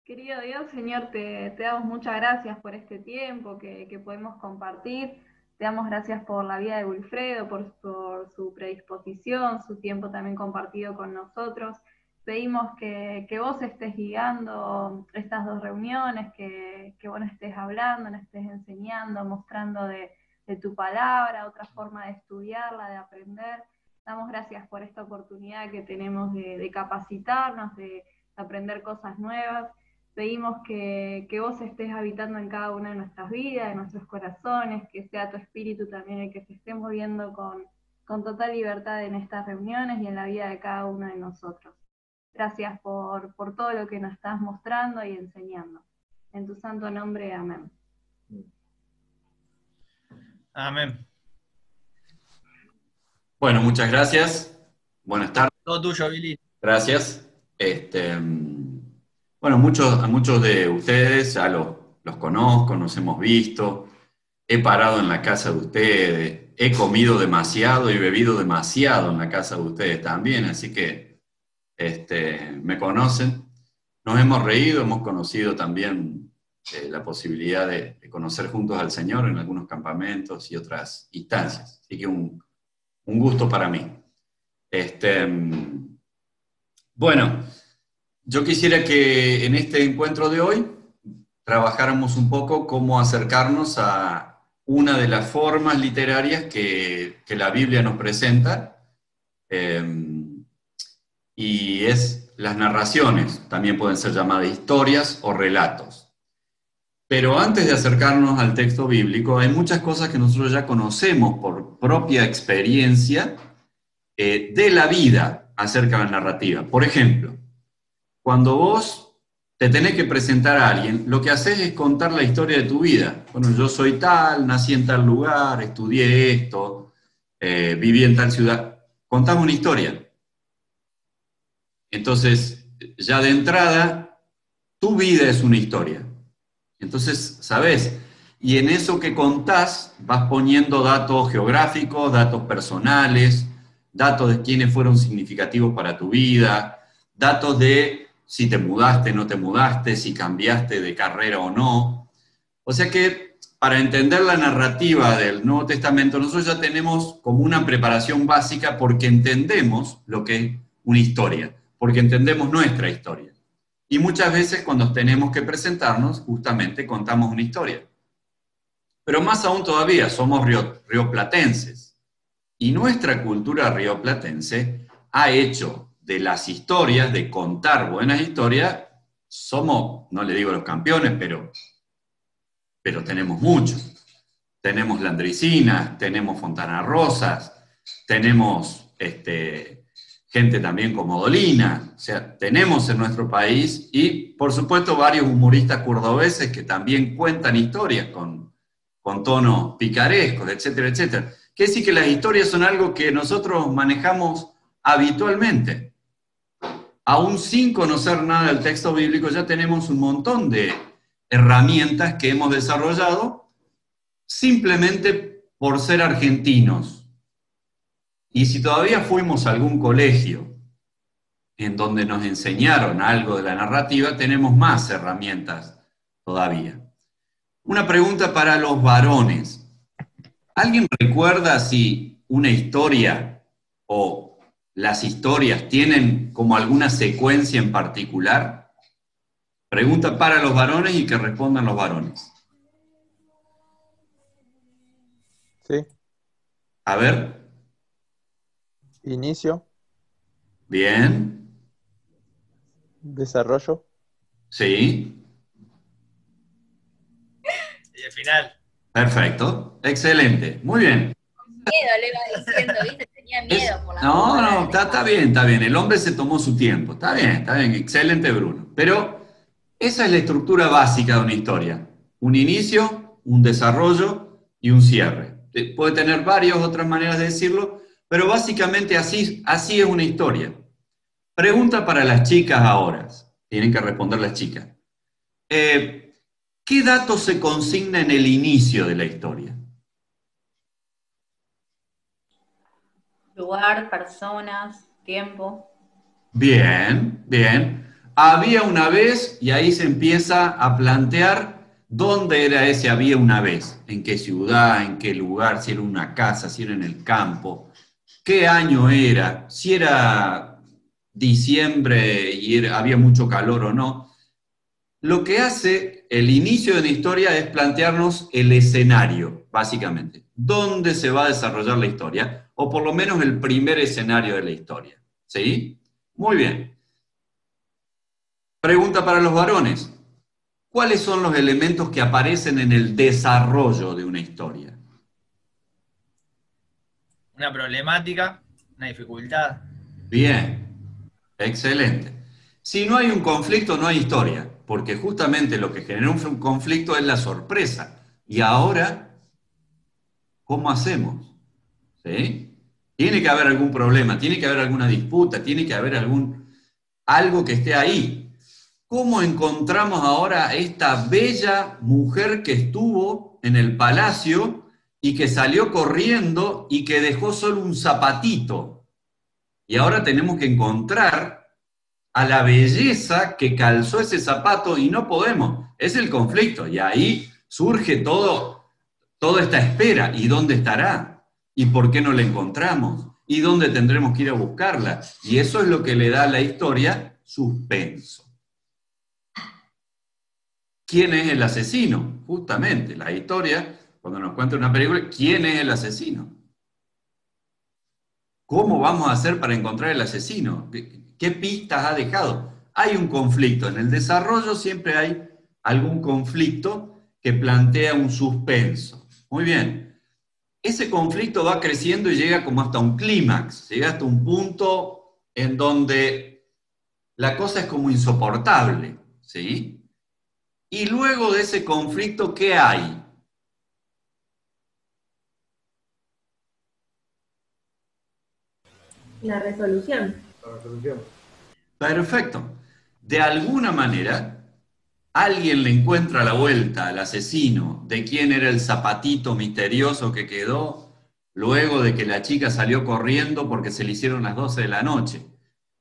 Querido Dios, Señor, te damos muchas gracias por este tiempo que podemos compartir. Te damos gracias por la vida de Wilfredo, por su predisposición, su tiempo también compartido con nosotros. Pedimos que vos estés guiando estas dos reuniones, que vos nos estés hablando, nos estés enseñando, mostrando de tu palabra, otra forma de estudiarla, de aprender. Damos gracias por esta oportunidad que tenemos de capacitarnos, de aprender cosas nuevas. Pedimos que vos estés habitando en cada una de nuestras vidas, en nuestros corazones, que sea tu espíritu también el que se esté moviendo con total libertad en estas reuniones y en la vida de cada uno de nosotros. Gracias por todo lo que nos estás mostrando y enseñando. En tu santo nombre, amén. Amén. Bueno, muchas gracias. Buenas tardes. Todo tuyo, Billy. Gracias. Bueno, a muchos de ustedes ya los conozco, nos hemos visto. He parado en la casa de ustedes. He comido demasiado y bebido demasiado en la casa de ustedes también, así que me conocen. Nos hemos reído, hemos conocido también la posibilidad de conocer juntos al Señor en algunos campamentos y otras instancias. Así que un gusto para mí. Bueno, yo quisiera que en este encuentro de hoy trabajáramos un poco cómo acercarnos a una de las formas literarias que la Biblia nos presenta, y es las narraciones, también pueden ser llamadas historias o relatos. Pero antes de acercarnos al texto bíblico, hay muchas cosas que nosotros ya conocemos por propia experiencia de la vida acerca de la narrativa. Por ejemplo, cuando vos te tenés que presentar a alguien, lo que haces es contar la historia de tu vida. Bueno, yo soy tal, nací en tal lugar, estudié esto, viví en tal ciudad. Contás una historia. Entonces, ya de entrada, tu vida es una historia. Entonces, ¿sabés? Y en eso que contás vas poniendo datos geográficos, datos personales, datos de quiénes fueron significativos para tu vida, datos de si te mudaste, no te mudaste, si cambiaste de carrera o no. O sea que para entender la narrativa del Nuevo Testamento, nosotros ya tenemos como una preparación básica porque entendemos lo que es una historia, porque entendemos nuestra historia. Y muchas veces cuando tenemos que presentarnos, justamente contamos una historia. Pero más aún todavía, somos rioplatenses. Y nuestra cultura rioplatense ha hecho de las historias, de contar buenas historias, somos, no le digo los campeones, pero tenemos muchos. Tenemos Landricinas, tenemos Fontana Rosas, tenemos gente también como Dolina, o sea, tenemos en nuestro país y por supuesto varios humoristas cordobeses que también cuentan historias con tonos picarescos, etcétera, etcétera. Quiere decir que las historias son algo que nosotros manejamos habitualmente. Aún sin conocer nada del texto bíblico, ya tenemos un montón de herramientas que hemos desarrollado simplemente por ser argentinos. Y si todavía fuimos a algún colegio en donde nos enseñaron algo de la narrativa, tenemos más herramientas todavía. Una pregunta para los varones. ¿Alguien recuerda si una historia o las historias tienen como alguna secuencia en particular? Pregunta para los varones y que respondan los varones. Sí, A ver, inicio, bien, desarrollo, sí, Y al final. perfecto, excelente, muy bien. Miedo, le iba diciendo, ¿viste? Tenía miedo por la No, está bien, está bien. El hombre se tomó su tiempo. Está bien, excelente, Bruno. Pero esa es la estructura básica de una historia. Un inicio, un desarrollo y un cierre. Puede tener varias otras maneras de decirlo, pero básicamente así es una historia. Pregunta para las chicas ahora. Tienen que responder las chicas. ¿Qué datos se consigna en el inicio de la historia? lugar, personas, tiempo. Bien, bien. había una vez, y ahí se empieza a plantear dónde era ese había una vez, en qué ciudad, en qué lugar, si era una casa, si era en el campo, qué año era, si era diciembre y había mucho calor o no. Lo que hace el inicio de una historia es plantearnos el escenario, básicamente. ¿Dónde se va a desarrollar la historia? O por lo menos el primer escenario de la historia. ¿Sí? Muy bien. Pregunta para los varones. ¿Cuáles son los elementos que aparecen en el desarrollo de una historia? Una problemática, una dificultad. Bien, excelente. Si no hay un conflicto, no hay historia, porque justamente lo que genera un conflicto es la sorpresa. Y ahora, ¿cómo hacemos? ¿Sí? Tiene que haber algún problema, tiene que haber alguna disputa, tiene que haber algo que esté ahí. ¿Cómo encontramos ahora a esta bella mujer que estuvo en el palacio y que salió corriendo y que dejó solo un zapatito? Y ahora tenemos que encontrar a la belleza que calzó ese zapato y no podemos. Es el conflicto y ahí surge toda esta espera. ¿Y dónde estará? ¿Y por qué no la encontramos? ¿Y dónde tendremos que ir a buscarla? Y eso es lo que le da a la historia suspenso. ¿Quién es el asesino? Justamente, la historia, cuando nos cuenta una película, ¿quién es el asesino? ¿Cómo vamos a hacer para encontrar el asesino? ¿Qué pistas ha dejado? Hay un conflicto. En el desarrollo siempre hay algún conflicto que plantea un suspenso. Muy bien. Ese conflicto va creciendo y llega como hasta un clímax, llega hasta un punto en donde la cosa es como insoportable, ¿sí? Y luego de ese conflicto, ¿qué hay? La resolución. Perfecto. De alguna manera, alguien le encuentra la vuelta al asesino de quién era el zapatito misterioso que quedó luego de que la chica salió corriendo porque se le hicieron las 12 de la noche.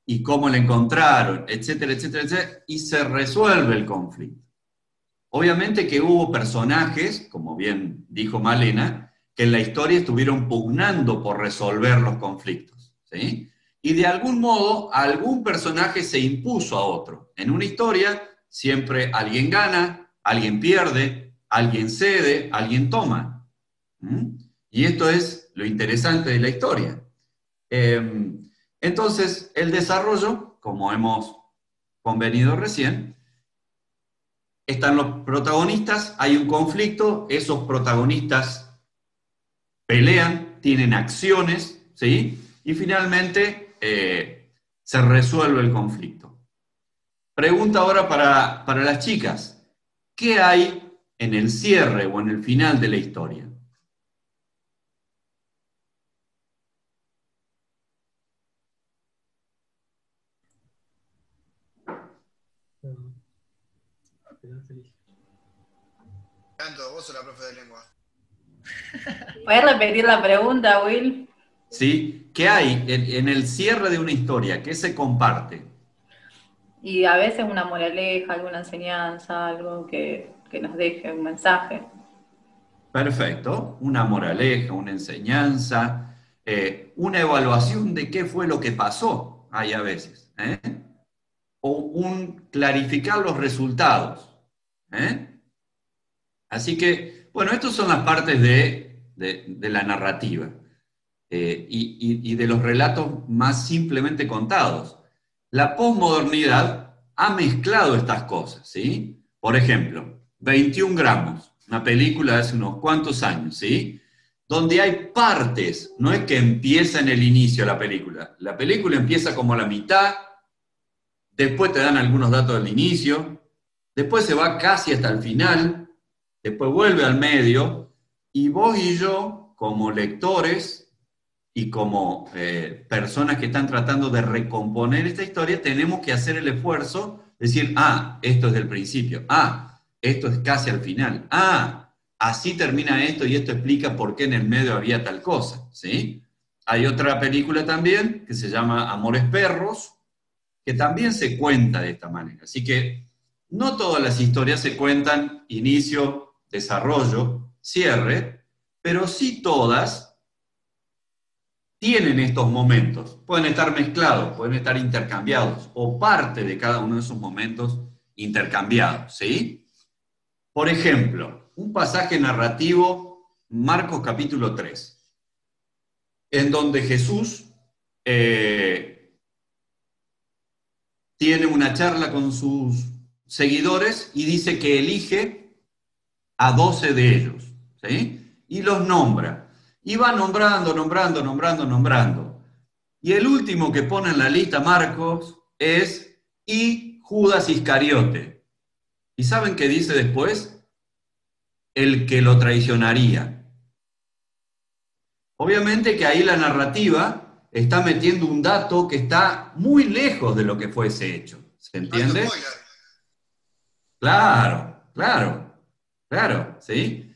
Y cómo le encontraron, etcétera, etcétera, etcétera. Y se resuelve el conflicto. Obviamente que hubo personajes, como bien dijo Malena, que en la historia estuvieron pugnando por resolver los conflictos, ¿sí? Y de algún modo, algún personaje se impuso a otro. En una historia, siempre alguien gana, alguien pierde, alguien cede, alguien toma. Y esto es lo interesante de la historia. Entonces, el desarrollo, como hemos convenido recién, están los protagonistas, hay un conflicto, esos protagonistas pelean, tienen acciones, ¿sí? Y finalmente se resuelve el conflicto. Pregunta ahora para las chicas, ¿qué hay en el cierre o en el final de la historia? Vos sos la profe de lengua. ¿Puedes repetir la pregunta, Will? ¿Sí? ¿Qué hay en el cierre de una historia? ¿Qué se comparte? Y a veces una moraleja, alguna enseñanza, algo que nos deje un mensaje. Perfecto. Una moraleja, una enseñanza, una evaluación de qué fue lo que pasó, hay a veces. O un clarificar los resultados. Así que, bueno, estas son las partes de la narrativa y de los relatos más simplemente contados. La posmodernidad ha mezclado estas cosas, ¿sí? Por ejemplo, 21 gramos, una película de hace unos cuantos años, ¿sí? Donde hay partes, no es que empieza en el inicio la película empieza como a la mitad, después te dan algunos datos del inicio, después se va casi hasta el final, después vuelve al medio, y vos y yo, como lectores y como personas que están tratando de recomponer esta historia, tenemos que hacer el esfuerzo de decir, esto es del principio, esto es casi al final, así termina esto y esto explica por qué en el medio había tal cosa, ¿sí? Hay otra película también que se llama Amores Perros, que también se cuenta de esta manera. Así que no todas las historias se cuentan inicio, desarrollo, cierre, pero sí todas tienen estos momentos. Pueden estar mezclados, pueden estar intercambiados, o parte de cada uno de esos momentos intercambiados, ¿sí? Por ejemplo, un pasaje narrativo, Marcos capítulo 3, en donde Jesús tiene una charla con sus seguidores y dice que elige a 12 de ellos, ¿sí? Y los nombra. Y va nombrando. Y el último que pone en la lista Marcos es y Judas Iscariote. ¿Y saben qué dice después? El que lo traicionaría. Obviamente que ahí la narrativa está metiendo un dato que está muy lejos de lo que fue ese hecho. ¿Se entiende? Alto spoiler. Claro, ¿sí?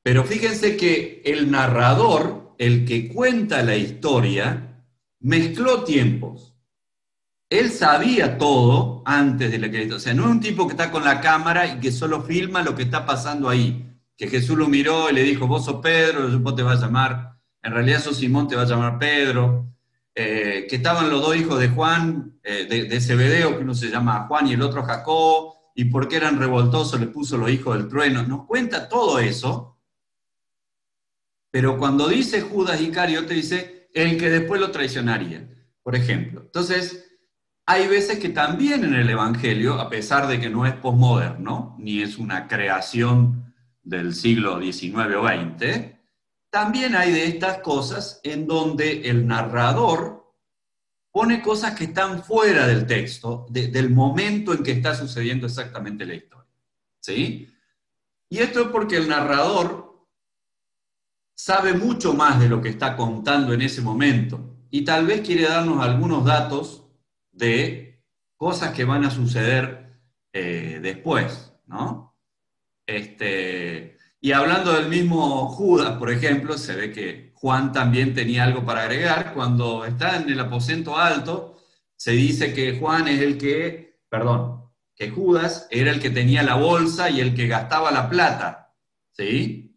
Pero fíjense que el narrador, el que cuenta la historia, mezcló tiempos. Él sabía todo antes de la que... O sea, no es un tipo que está con la cámara y que solo filma lo que está pasando ahí. Que Jesús lo miró y le dijo, vos sos Pedro, vos te vas a llamar, en realidad sos Simón, te va a llamar Pedro. Que estaban los dos hijos de Juan, de Zebedeo, que uno se llama Juan y el otro Jacob, y porque eran revoltosos le puso los hijos del trueno. Nos cuenta todo eso, pero cuando dice Judas Iscariote, dice el que después lo traicionaría, por ejemplo. Entonces, hay veces que también en el Evangelio, a pesar de que no es posmoderno, ni es una creación del siglo XIX o XX, también hay de estas cosas en donde el narrador pone cosas que están fuera del texto, del momento en que está sucediendo exactamente la historia. ¿Sí? Y esto es porque el narrador sabe mucho más de lo que está contando en ese momento y tal vez quiere darnos algunos datos de cosas que van a suceder después, ¿no? Y hablando del mismo Judas, por ejemplo, se ve que Juan también tenía algo para agregar. Cuando está en el aposento alto, se dice que Juan es el que, perdón, que Judas era el que tenía la bolsa y el que gastaba la plata, ¿sí?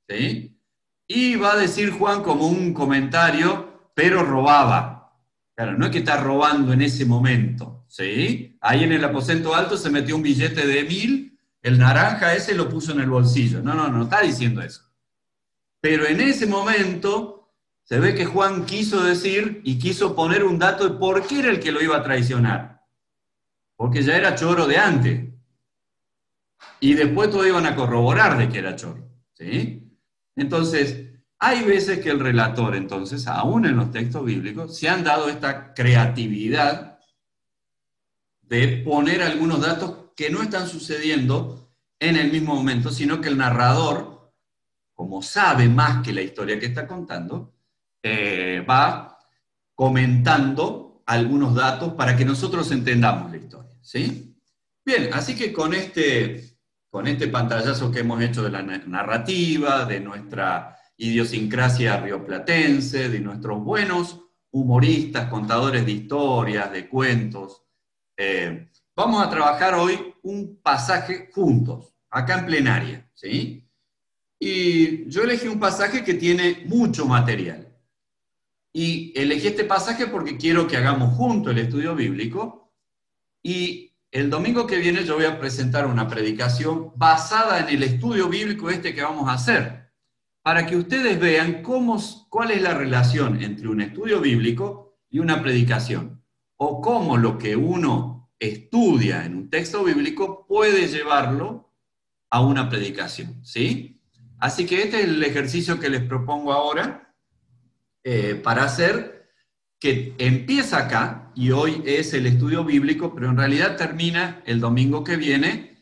¿Sí? Y va a decir Juan como un comentario, pero robaba. Claro, no es que está robando en ese momento, ¿sí? Ahí en el aposento alto se metió un billete de 1000, el naranja ese lo puso en el bolsillo. No está diciendo eso. Pero en ese momento se ve que Juan quiso decir y quiso poner un dato de por qué era el que lo iba a traicionar. Porque ya era choro de antes. Y después todos iban a corroborar de que era choro, ¿sí? Entonces, hay veces que el relator, entonces, aún en los textos bíblicos, se han dado esta creatividad de poner algunos datos que no están sucediendo en el mismo momento, sino que el narrador, como sabe más que la historia que está contando, va comentando algunos datos para que nosotros entendamos la historia, ¿sí? Bien, así que con este pantallazo que hemos hecho de la narrativa, de nuestra idiosincrasia rioplatense, de nuestros buenos humoristas, contadores de historias, de cuentos, vamos a trabajar hoy un pasaje juntos, acá en plenaria, ¿sí? Y yo elegí un pasaje que tiene mucho material. Y elegí este pasaje porque quiero que hagamos juntos el estudio bíblico. Y el domingo que viene yo voy a presentar una predicación basada en el estudio bíblico que vamos a hacer, para que ustedes vean cuál es la relación entre un estudio bíblico y una predicación, o cómo lo que uno estudia en un texto bíblico puede llevarlo a una predicación, ¿sí? Así que este es el ejercicio que les propongo ahora para hacer, que empieza acá, y hoy es el estudio bíblico, pero en realidad termina el domingo que viene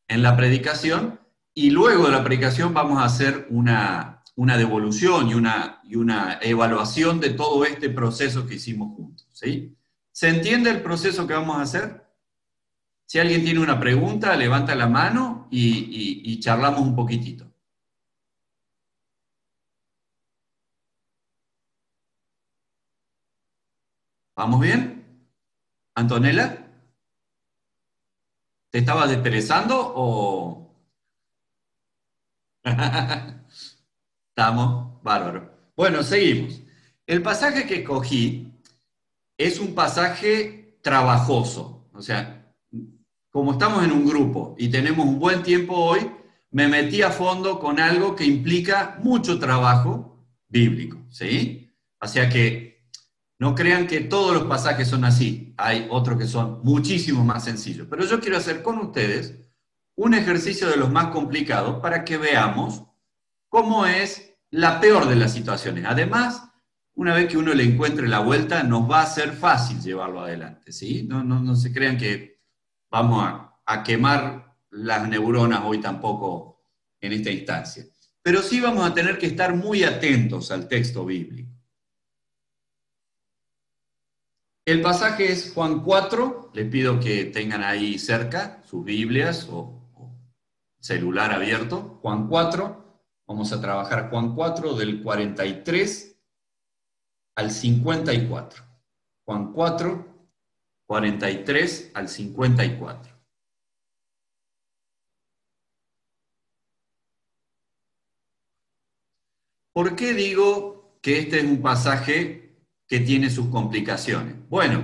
en la predicación, y luego de la predicación vamos a hacer una devolución y una evaluación de todo este proceso que hicimos juntos, ¿sí? ¿Se entiende el proceso que vamos a hacer? Si alguien tiene una pregunta, levanta la mano y charlamos un poquitito. ¿Vamos bien? ¿Antonella? ¿Te estabas desperezando o...? Estamos, bárbaro. Bueno, seguimos. El pasaje que escogí es un pasaje trabajoso. O sea, como estamos en un grupo y tenemos un buen tiempo hoy, me metí a fondo con algo que implica mucho trabajo bíblico, ¿sí? O sea que no crean que todos los pasajes son así. Hay otros que son muchísimo más sencillos. Pero yo quiero hacer con ustedes un ejercicio de los más complicados para que veamos cómo es la peor de las situaciones. Además, una vez que uno le encuentre la vuelta, nos va a ser fácil llevarlo adelante, ¿sí? No se crean que vamos a quemar las neuronas hoy tampoco en esta instancia. Pero sí vamos a tener que estar muy atentos al texto bíblico. El pasaje es Juan 4, les pido que tengan ahí cerca sus Biblias o celular abierto. Juan 4, vamos a trabajar Juan 4 del 43 al 54. Juan 4, 43 al 54. ¿Por qué digo que este es un pasaje que tiene sus complicaciones? Bueno,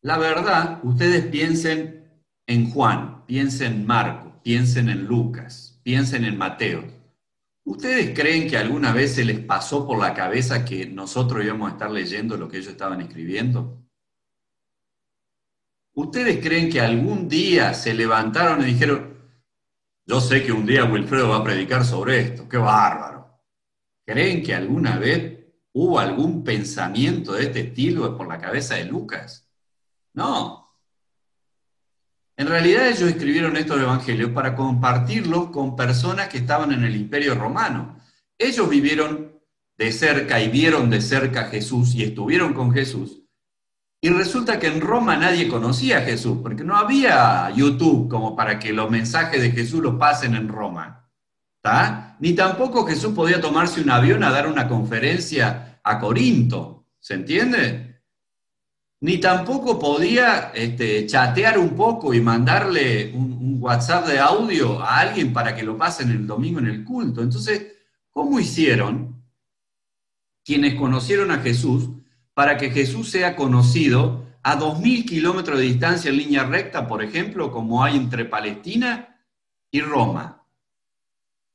la verdad, ustedes piensen en Juan, piensen en Marcos, piensen en Lucas, piensen en Mateo. ¿Ustedes creen que alguna vez se les pasó por la cabeza que nosotros íbamos a estar leyendo lo que ellos estaban escribiendo? ¿Ustedes creen que algún día se levantaron y dijeron, yo sé que un día Wilfredo va a predicar sobre esto, qué bárbaro? ¿Creen que alguna vez hubo algún pensamiento de este estilo por la cabeza de Lucas? No. En realidad ellos escribieron estos evangelios para compartirlos con personas que estaban en el Imperio Romano. Ellos vivieron de cerca y vieron de cerca a Jesús y estuvieron con Jesús. Y resulta que en Roma nadie conocía a Jesús, porque no había YouTube como para que los mensajes de Jesús los pasen en Roma. ¿Tá? Ni tampoco Jesús podía tomarse un avión a dar una conferencia a Corinto. ¿Se entiende? Ni tampoco podía chatear un poco y mandarle un WhatsApp de audio a alguien para que lo pasen el domingo en el culto. Entonces, ¿cómo hicieron quienes conocieron a Jesús para que Jesús sea conocido a 2000 kilómetros de distancia en línea recta, por ejemplo, como hay entre Palestina y Roma?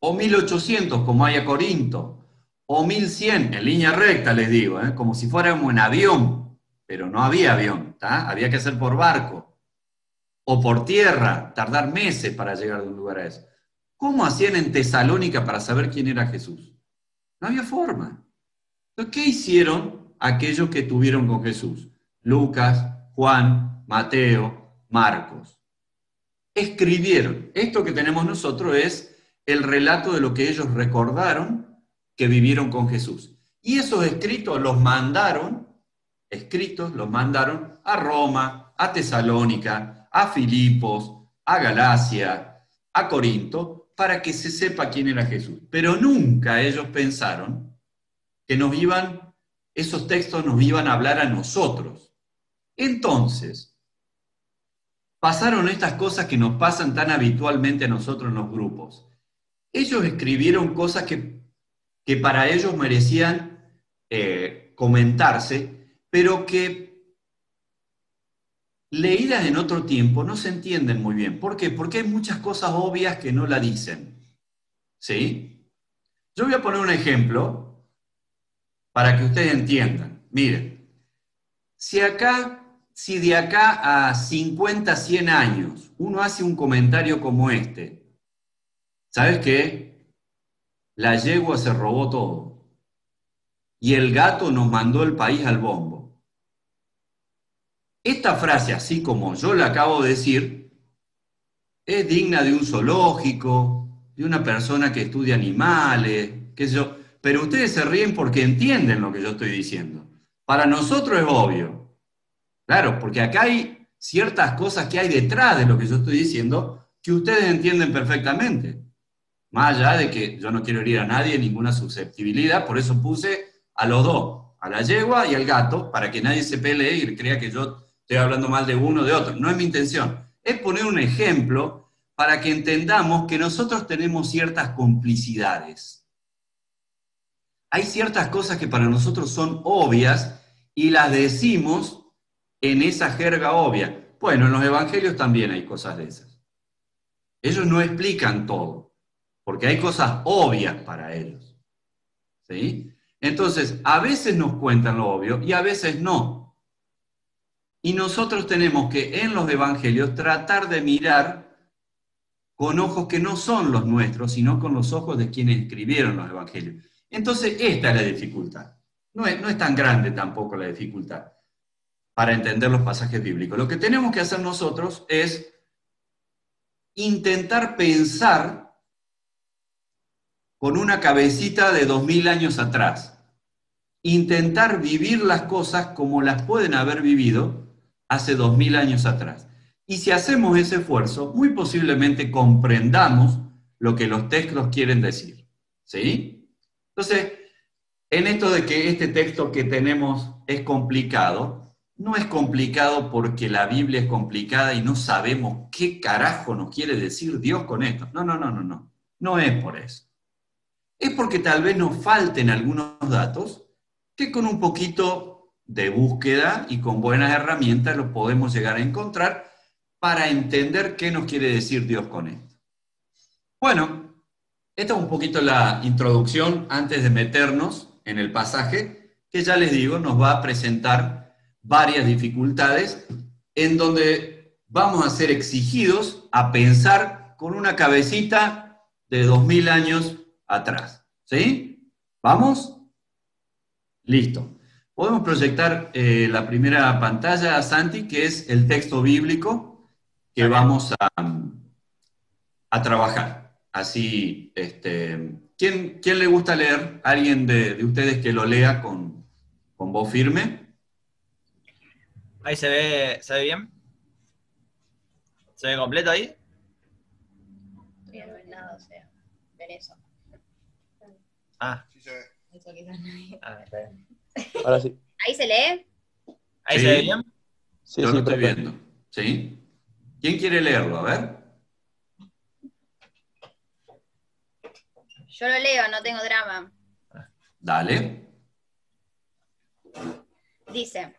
O 1800, como hay a Corinto, o 1100 en línea recta, les digo, como si fuéramos en avión. Pero no había avión, ¿tá? Había que hacer por barco o por tierra, tardar meses para llegar de un lugar a eso. ¿Cómo hacían en Tesalónica para saber quién era Jesús? No había forma. Entonces, ¿qué hicieron aquellos que estuvieron con Jesús? Lucas, Juan, Mateo, Marcos. Escribieron. Esto que tenemos nosotros es el relato de lo que ellos recordaron que vivieron con Jesús. Y esos escritos los mandaron a Roma, a Tesalónica, a Filipos, a Galacia, a Corinto, para que se sepa quién era Jesús. Pero nunca ellos pensaron que esos textos nos iban a hablar a nosotros. Entonces, pasaron estas cosas que nos pasan tan habitualmente a nosotros en los grupos. Ellos escribieron cosas que para ellos merecían comentarse, pero que leídas en otro tiempo no se entienden muy bien. ¿Por qué? Porque hay muchas cosas obvias que no la dicen. ¿Sí? Yo voy a poner un ejemplo para que ustedes entiendan. Miren, si de acá a 50, 100 años uno hace un comentario como este, ¿sabes qué? La yegua se robó todo y el gato nos mandó el país al bombo. Esta frase, así como yo la acabo de decir, es digna de un zoológico, de una persona que estudia animales, qué sé yo, pero ustedes se ríen porque entienden lo que yo estoy diciendo. Para nosotros es obvio. Claro, porque acá hay ciertas cosas que hay detrás de lo que yo estoy diciendo que ustedes entienden perfectamente. Más allá de que yo no quiero herir a nadie, ninguna susceptibilidad, por eso puse a los dos, a la yegua y al gato, para que nadie se pelee y crea que yo estoy hablando mal de uno o de otro, no es mi intención. Es poner un ejemplo para que entendamos que nosotros tenemos ciertas complicidades. Hay ciertas cosas que para nosotros son obvias y las decimos en esa jerga obvia. Bueno, en los evangelios también hay cosas de esas. Ellos no explican todo, porque hay cosas obvias para ellos. ¿Sí? Entonces, a veces nos cuentan lo obvio y a veces no. Y nosotros tenemos que en los evangelios tratar de mirar con ojos que no son los nuestros, sino con los ojos de quienes escribieron los evangelios. Entonces, esta es la dificultad. No es tan grande tampoco la dificultad para entender los pasajes bíblicos. Lo que tenemos que hacer nosotros es intentar pensar con una cabecita de 2000 años atrás. Intentar vivir las cosas como las pueden haber vivido hace 2000 años atrás. Y si hacemos ese esfuerzo, muy posiblemente comprendamos lo que los textos quieren decir. ¿Sí? Entonces, en esto de que este texto que tenemos es complicado, no es complicado porque la Biblia es complicada y no sabemos qué carajo nos quiere decir Dios con esto. No. No es por eso. Es porque tal vez nos falten algunos datos que con un poquito de búsqueda y con buenas herramientas los podemos llegar a encontrar para entender qué nos quiere decir Dios con esto. Bueno, esta es un poquito la introducción antes de meternos en el pasaje, que ya les digo, nos va a presentar varias dificultades en donde vamos a ser exigidos a pensar con una cabecita de 2000 años atrás. ¿Sí? ¿Vamos? Listo. Podemos proyectar la primera pantalla, Santi, que es el texto bíblico que vamos a trabajar. Así, ¿quién le gusta leer? ¿Alguien de ustedes que lo lea con voz firme? Ahí se ve bien. ¿Se ve completo ahí? Todavía no ves nada, o sea, ver eso. Ah. Sí se ve. Eso quizás no hay. Está bien. Ahora sí. ¿Ahí se lee? ¿Ahí Sí. se ve bien? Sí, Yo sí, lo estoy perfecto. viendo. ¿Sí? ¿Quién quiere leerlo? A ver. Yo lo leo, no tengo drama. Dale. Dice: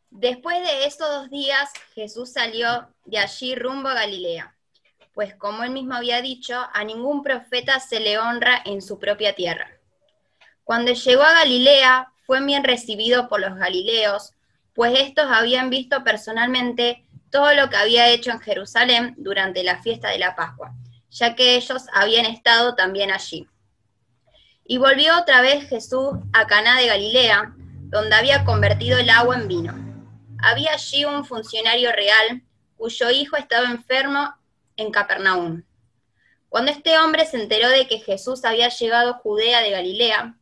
Después de estos 2 días, Jesús salió de allí rumbo a Galilea, pues como él mismo había dicho, a ningún profeta se le honra en su propia tierra. Cuando llegó a Galilea, fue bien recibido por los galileos, pues estos habían visto personalmente todo lo que había hecho en Jerusalén durante la fiesta de la Pascua, ya que ellos habían estado también allí. Y volvió otra vez Jesús a Caná de Galilea, donde había convertido el agua en vino. Había allí un funcionario real, cuyo hijo estaba enfermo en Capernaum. Cuando este hombre se enteró de que Jesús había llegado a Judea de Galilea,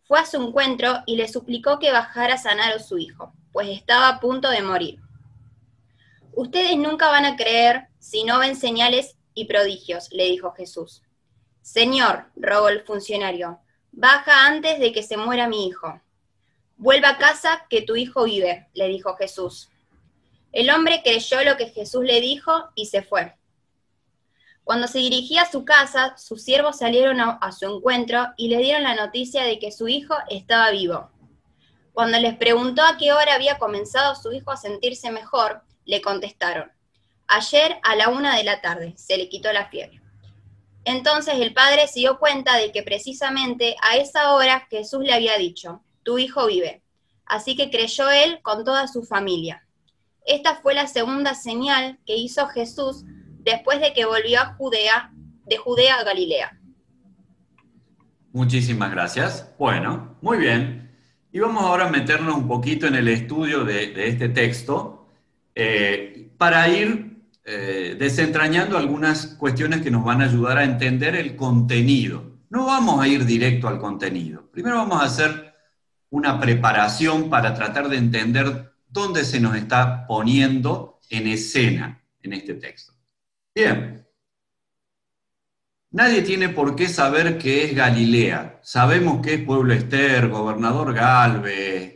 fue a su encuentro y le suplicó que bajara a sanar a su hijo, pues estaba a punto de morir. Ustedes nunca van a creer si no ven señales y prodigios, le dijo Jesús. Señor, rogó el funcionario, baja antes de que se muera mi hijo. Vuelva a casa, que tu hijo vive, le dijo Jesús. El hombre creyó lo que Jesús le dijo y se fue. Cuando se dirigía a su casa, sus siervos salieron a su encuentro y le dieron la noticia de que su hijo estaba vivo. Cuando les preguntó a qué hora había comenzado su hijo a sentirse mejor, le contestaron: ayer a la 1 de la tarde, se le quitó la fiebre. Entonces el padre se dio cuenta de que precisamente a esa hora Jesús le había dicho: tu hijo vive. Así que creyó él con toda su familia. Esta fue la segunda señal que hizo Jesús después de que volvió de Judea a Galilea. Muchísimas gracias. Bueno, muy bien. Y vamos ahora a meternos un poquito en el estudio de este texto para ir desentrañando algunas cuestiones que nos van a ayudar a entender el contenido. No vamos a ir directo al contenido. Primero vamos a hacer una preparación para tratar de entender dónde se nos está poniendo en escena en este texto. Bien. Nadie tiene por qué saber qué es Galilea. Sabemos que es Pueblo Ester, Gobernador Galvez,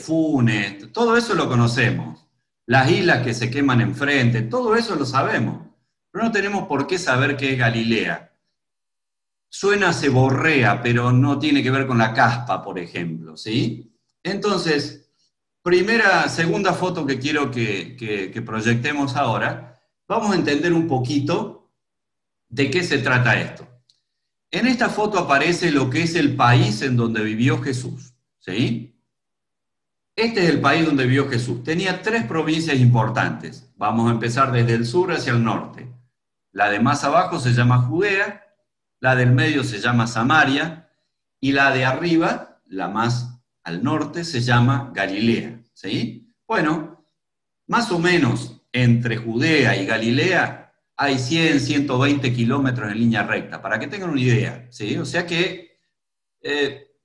Funes, todo eso lo conocemos. las islas que se queman enfrente, todo eso lo sabemos, pero no tenemos por qué saber qué es Galilea. Suena seborrea, pero no tiene que ver con la caspa, por ejemplo, ¿sí? Entonces, segunda foto que quiero que proyectemos ahora, vamos a entender un poquito de qué se trata esto. En esta foto aparece lo que es el país en donde vivió Jesús, ¿sí? Este es el país donde vivió Jesús. Tenía 3 provincias importantes. Vamos a empezar desde el sur hacia el norte. La de más abajo se llama Judea, la del medio se llama Samaria, y la de arriba, la más al norte, se llama Galilea, ¿sí? Bueno, más o menos entre Judea y Galilea hay 100, 120 kilómetros en línea recta, para que tengan una idea, ¿sí? O sea que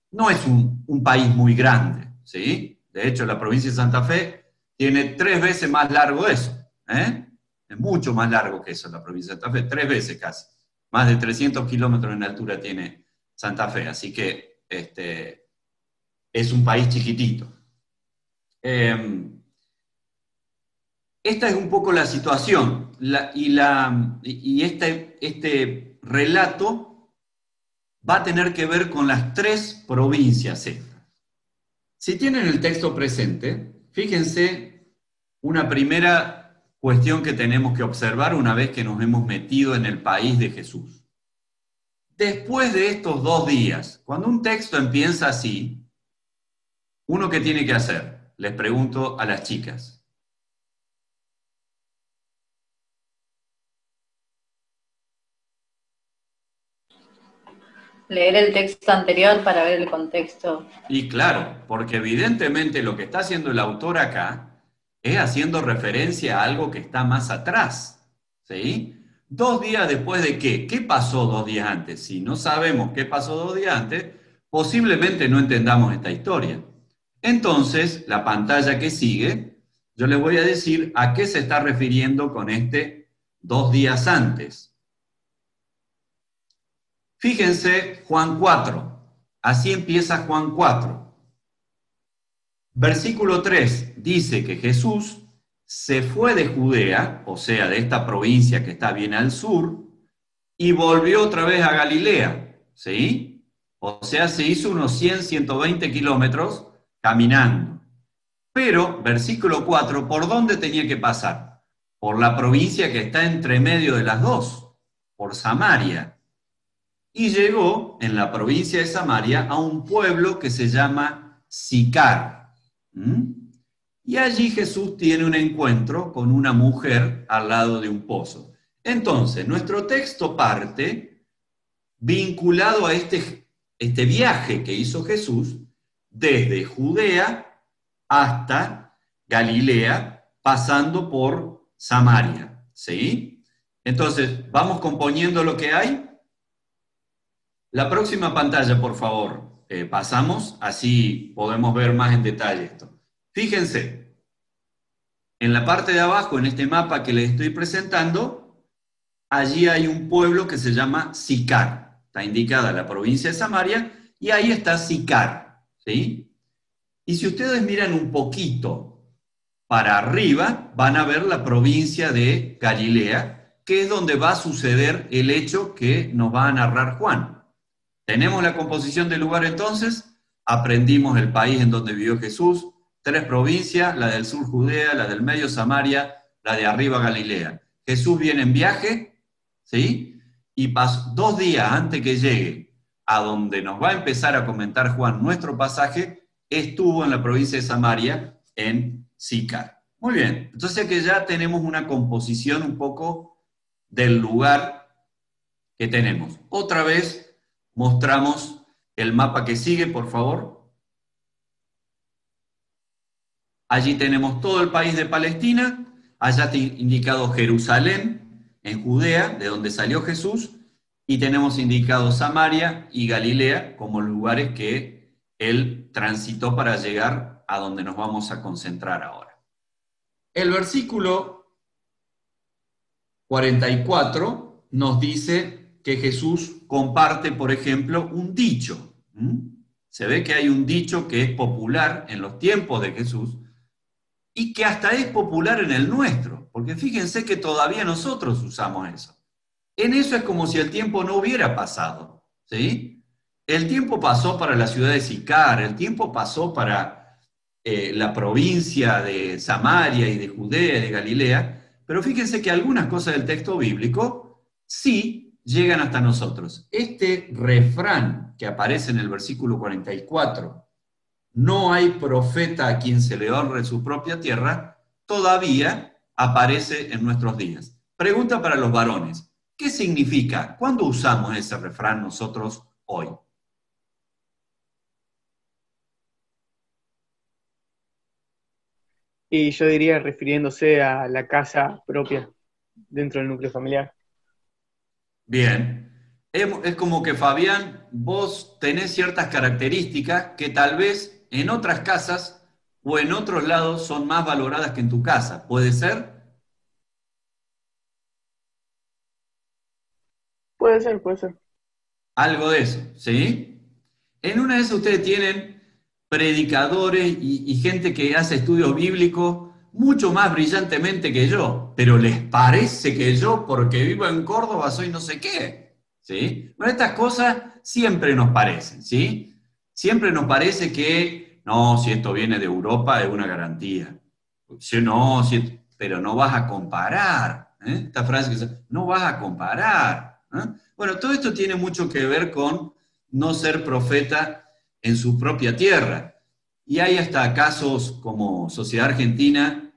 no es un país muy grande, ¿sí? De hecho, la provincia de Santa Fe tiene 3 veces más largo eso, ¿eh? Es mucho más largo que eso la provincia de Santa Fe, 3 veces casi. Más de 300 kilómetros en altura tiene Santa Fe, así que es un país chiquitito. Esta es un poco la situación, y este relato va a tener que ver con las 3 provincias estas. Si tienen el texto presente, fíjense una primera cuestión que tenemos que observar una vez que nos hemos metido en el país de Jesús. Después de estos 2 días, cuando un texto empieza así, ¿uno qué tiene que hacer? Les pregunto a las chicas. Leer el texto anterior para ver el contexto. Y claro, porque evidentemente lo que está haciendo el autor acá es haciendo referencia a algo que está más atrás, ¿sí? 2 días después de ¿qué? ¿Qué pasó 2 días antes? Si no sabemos qué pasó 2 días antes, posiblemente no entendamos esta historia. Entonces, la pantalla que sigue, yo les voy a decir a qué se está refiriendo con este 2 días antes. Fíjense Juan 4, así empieza Juan 4. Versículo 3 dice que Jesús se fue de Judea, o sea, de esta provincia que está bien al sur, y volvió otra vez a Galilea, ¿sí? O sea, se hizo unos 100, 120 kilómetros caminando. Pero, versículo 4, ¿por dónde tenía que pasar? Por la provincia que está entre medio de las dos, por Samaria. Y llegó en la provincia de Samaria a un pueblo que se llama Sicar. Y allí Jesús tiene un encuentro con una mujer al lado de un pozo. Entonces, nuestro texto parte vinculado a este viaje que hizo Jesús desde Judea hasta Galilea, pasando por Samaria, ¿sí? Entonces, vamos componiendo lo que hay. La próxima pantalla, por favor, pasamos, así podemos ver más en detalle esto. Fíjense, en la parte de abajo, en este mapa que les estoy presentando, allí hay un pueblo que se llama Sicar. Está indicada la provincia de Samaria, y ahí está Sicar, ¿sí? Y si ustedes miran un poquito para arriba, van a ver la provincia de Galilea, que es donde va a suceder el hecho que nos va a narrar Juan. Tenemos la composición del lugar entonces, aprendimos el país en donde vivió Jesús, 3 provincias, la del sur Judea, la del medio Samaria, la de arriba Galilea. Jesús viene en viaje, ¿sí? Y 2 días antes que llegue a donde nos va a empezar a comentar Juan nuestro pasaje, estuvo en la provincia de Samaria, en Sicar. Muy bien, entonces que ya tenemos una composición un poco del lugar que tenemos. Otra vez mostramos el mapa que sigue, por favor. Allí tenemos todo el país de Palestina, allá está indicado Jerusalén, en Judea, de donde salió Jesús, y tenemos indicado Samaria y Galilea como lugares que él transitó para llegar a donde nos vamos a concentrar ahora. El versículo 44 nos dice que Jesús comparte, por ejemplo, un dicho. Se ve que hay un dicho que es popular en los tiempos de Jesús, y que hasta es popular en el nuestro, porque fíjense que todavía nosotros usamos eso. En eso es como si el tiempo no hubiera pasado, ¿sí? El tiempo pasó para la ciudad de Sicar, el tiempo pasó para la provincia de Samaria y de Judea y de Galilea, pero fíjense que algunas cosas del texto bíblico sí llegan hasta nosotros. Este refrán que aparece en el versículo 44, no hay profeta a quien se le honre en su propia tierra, todavía aparece en nuestros días. Pregunta para los varones, ¿qué significa? ¿Cuándo usamos ese refrán nosotros hoy? Y yo diría refiriéndose a la casa propia dentro del núcleo familiar. Bien. Es como que, Fabián, vos tenés ciertas características que tal vez en otras casas o en otros lados son más valoradas que en tu casa. ¿Puede ser? Puede ser, puede ser. Algo de eso, ¿sí? En una de esas ustedes tienen predicadores y gente que hace estudios bíblicos mucho más brillantemente que yo, pero les parece que yo, porque vivo en Córdoba, soy no sé qué, ¿sí? Bueno, estas cosas siempre nos parecen, ¿sí? Siempre nos parece que, no, si esto viene de Europa es una garantía. Si no, pero no vas a comparar, ¿eh? Esta frase que dice, no vas a comparar, ¿eh? Bueno, todo esto tiene mucho que ver con no ser profeta en su propia tierra. Y hay hasta casos como Sociedad Argentina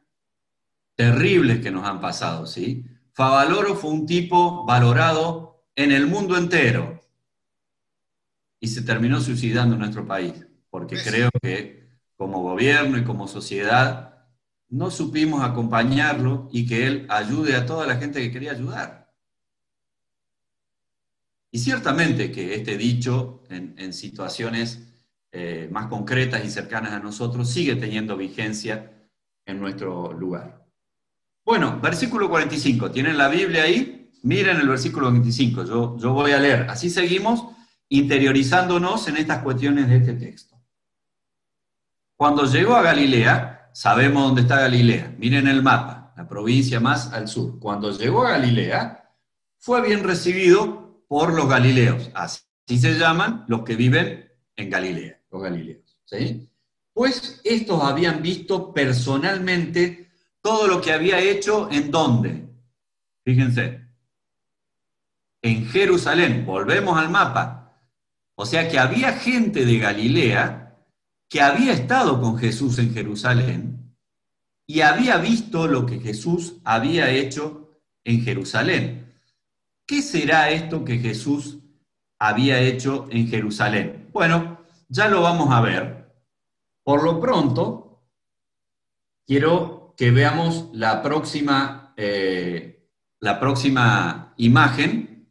terribles que nos han pasado, ¿sí? Favaloro fue un tipo valorado en el mundo entero y se terminó suicidando en nuestro país, porque creo que como gobierno y como sociedad no supimos acompañarlo y que él ayude a toda la gente que quería ayudar. Y ciertamente que este dicho en situaciones más concretas y cercanas a nosotros sigue teniendo vigencia en nuestro lugar. Bueno, versículo 45, ¿tienen la Biblia ahí? Miren el versículo 25, yo voy a leer. Así seguimos interiorizándonos en estas cuestiones de este texto. Cuando llegó a Galilea, sabemos dónde está Galilea, miren el mapa, la provincia más al sur. Cuando llegó a Galilea, fue bien recibido por los galileos, así se llaman los que viven en Galilea, los galileos, ¿sí? Pues estos habían visto personalmente todo lo que había hecho, ¿en dónde? Fíjense, en Jerusalén, volvemos al mapa. O sea que había gente de Galilea que había estado con Jesús en Jerusalén y había visto lo que Jesús había hecho en Jerusalén. ¿Qué será esto que Jesús había hecho en Jerusalén? Bueno, ya lo vamos a ver. Por lo pronto, quiero que veamos la próxima imagen,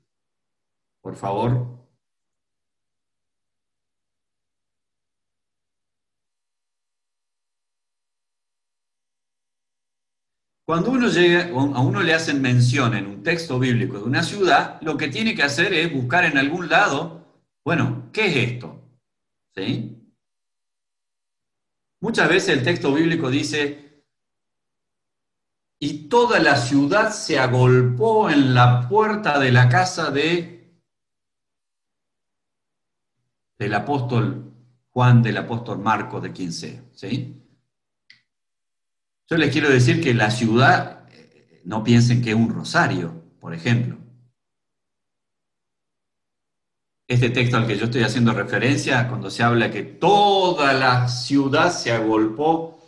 por favor. Cuando uno llega, a uno le hacen mención en un texto bíblico de una ciudad, lo que tiene que hacer es buscar en algún lado, bueno, ¿qué es esto? ¿Sí? Muchas veces el texto bíblico dice, y toda la ciudad se agolpó en la puerta de la casa del apóstol Juan, del apóstol Marcos, de quien sea, ¿sí? Yo les quiero decir que la ciudad, no piensen que es un rosario, por ejemplo. Este texto al que yo estoy haciendo referencia, cuando se habla que toda la ciudad se agolpó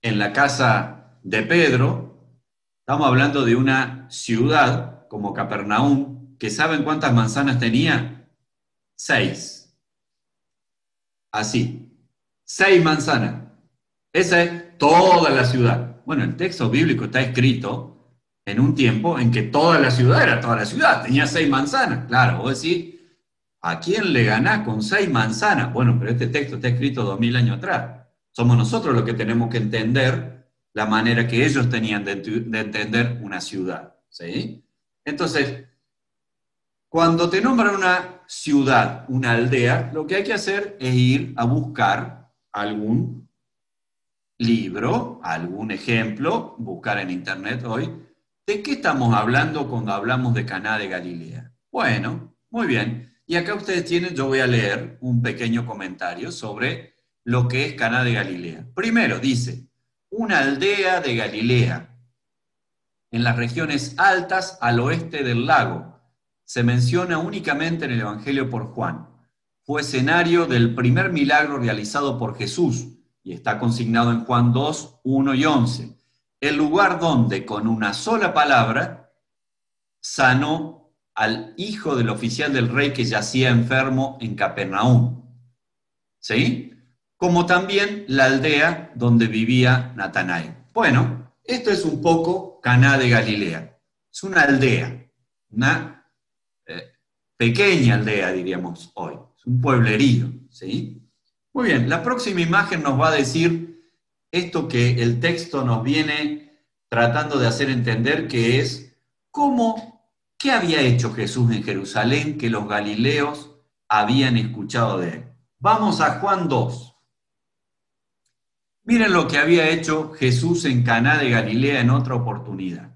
en la casa de Pedro, estamos hablando de una ciudad como Capernaum, que ¿saben cuántas manzanas tenía? 6. Así, 6 manzanas. Esa es toda la ciudad. Bueno, el texto bíblico está escrito en un tiempo en que toda la ciudad era toda la ciudad, tenía 6 manzanas. Claro, vos decís, ¿a quién le ganás con 6 manzanas? Bueno, pero este texto está escrito 2000 años atrás. Somos nosotros los que tenemos que entender la manera que ellos tenían de entender una ciudad, ¿sí? Entonces, cuando te nombran una ciudad, una aldea, lo que hay que hacer es ir a buscar algún libro, algún ejemplo, buscar en internet hoy, ¿de qué estamos hablando cuando hablamos de Caná de Galilea? Bueno, muy bien. Y acá ustedes tienen, yo voy a leer un pequeño comentario sobre lo que es Caná de Galilea. Primero, dice, una aldea de Galilea, en las regiones altas al oeste del lago. Se menciona únicamente en el Evangelio por Juan. Fue escenario del primer milagro realizado por Jesús y está consignado en Juan 2, 1 y 11. El lugar donde, con una sola palabra, sanó al hijo del oficial del rey que yacía enfermo en Capernaum. ¿Sí? Como también la aldea donde vivía Natanael. Bueno, esto es un poco Caná de Galilea. Es una aldea, una pequeña aldea, diríamos hoy. Es un pueblerío, ¿sí? Muy bien, la próxima imagen nos va a decir esto que el texto nos viene tratando de hacer entender, que es ¿qué había hecho Jesús en Jerusalén que los galileos habían escuchado de él? Vamos a Juan 2. Miren lo que había hecho Jesús en Caná de Galilea en otra oportunidad.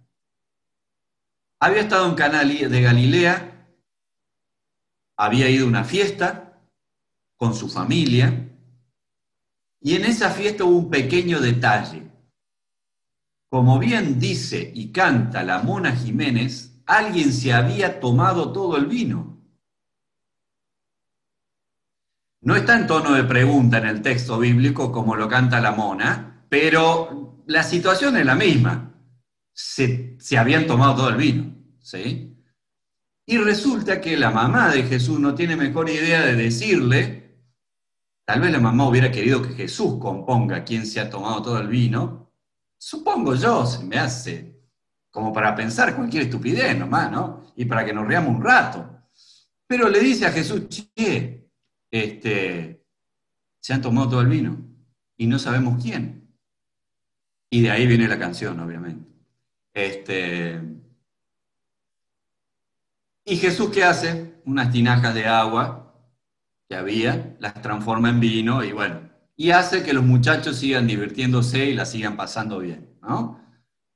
Había estado en Caná de Galilea, había ido a una fiesta con su familia, y en esa fiesta hubo un pequeño detalle. Como bien dice y canta la Mona Jiménez, alguien se había tomado todo el vino. No está en tono de pregunta en el texto bíblico como lo canta la Mona, pero la situación es la misma. Se habían tomado todo el vino, ¿sí? Y resulta que la mamá de Jesús no tiene mejor idea de decirle, tal vez la mamá hubiera querido que Jesús componga quién se ha tomado todo el vino, supongo yo, se me hace como para pensar cualquier estupidez nomás, ¿no? Y para que nos riamos un rato. Pero le dice a Jesús, che, se han tomado todo el vino y no sabemos quién. Y de ahí viene la canción, obviamente. Y Jesús, ¿qué hace? Unas tinajas de agua que había, las transforma en vino y bueno, y hace que los muchachos sigan divirtiéndose y la sigan pasando bien, ¿no?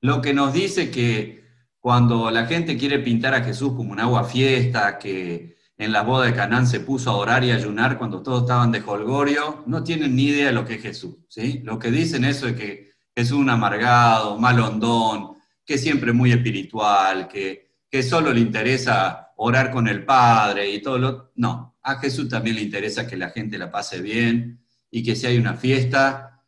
Lo que nos dice que cuando la gente quiere pintar a Jesús como un agua fiesta, que en la boda de Canaán se puso a orar y a ayunar cuando todos estaban de jolgorio, no tienen ni idea de lo que es Jesús, ¿sí? Lo que dicen eso es que Jesús es un amargado, malondón, que siempre es muy espiritual, que solo le interesa orar con el Padre y todo lo... No, a Jesús también le interesa que la gente la pase bien y que si hay una fiesta,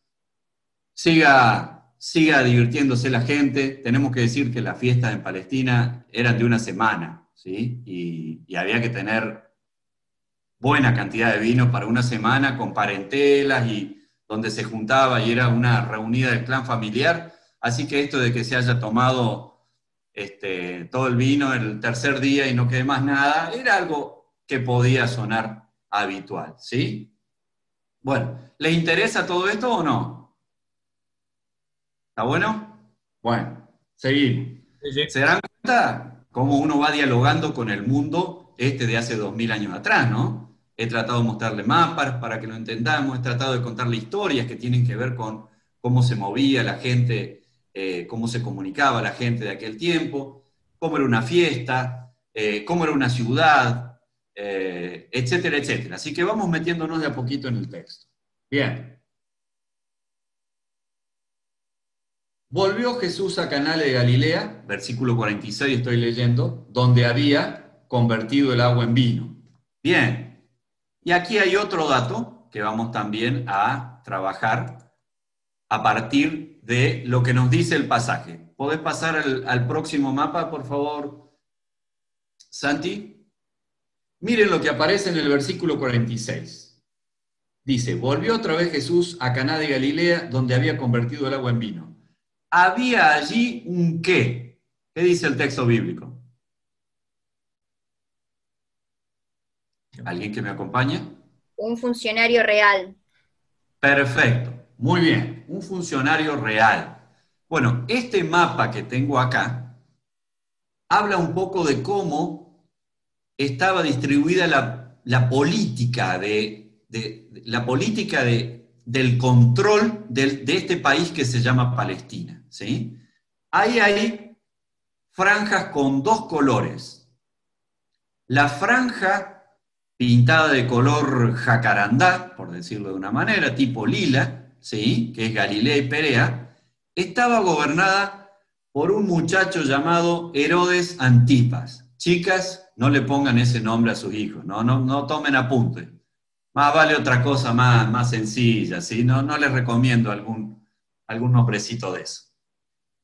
siga divirtiéndose la gente. Tenemos que decir que las fiestas en Palestina eran de una semana, ¿sí? Y había que tener buena cantidad de vino para una semana, con parentelas y donde se juntaba y era una reunida del clan familiar. Así que esto de que se haya tomado todo el vino el tercer día y no quede más nada, era algo que podía sonar habitual, ¿sí? Bueno, ¿les interesa todo esto o no? ¿Está bueno? Bueno, seguimos. Sí. ¿Se dan cuenta cómo uno va dialogando con el mundo de hace 2000 años atrás, ¿no? He tratado de mostrarle mapas para que lo entendamos, he tratado de contarle historias que tienen que ver con cómo se movía la gente, cómo se comunicaba la gente de aquel tiempo, cómo era una fiesta, cómo era una ciudad, etcétera, etcétera. Así que vamos metiéndonos de a poquito en el texto. Bien. Volvió Jesús a Caná de Galilea, versículo 46 estoy leyendo, donde había convertido el agua en vino. Bien. Y aquí hay otro dato que vamos también a trabajar a partir de lo que nos dice el pasaje. ¿Podés pasar al próximo mapa, por favor, Santi? Miren lo que aparece en el versículo 46. Dice, volvió otra vez Jesús a Caná de Galilea, donde había convertido el agua en vino. Había allí un qué. ¿Qué dice el texto bíblico? ¿Alguien que me acompañe? Un funcionario real. Perfecto, muy bien, un funcionario real. Bueno, este mapa que tengo acá habla un poco de cómo estaba distribuida la política de del control de este país que se llama Palestina, ¿sí? Ahí hay franjas con dos colores. La franja pintada de color jacarandá, por decirlo de una manera, tipo lila, ¿sí? Que es Galilea y Perea, estaba gobernada por un muchacho llamado Herodes Antipas. Chicas, no le pongan ese nombre a sus hijos, no tomen apunte. Más vale otra cosa más sencilla, ¿sí? No les recomiendo algún nombrecito de eso.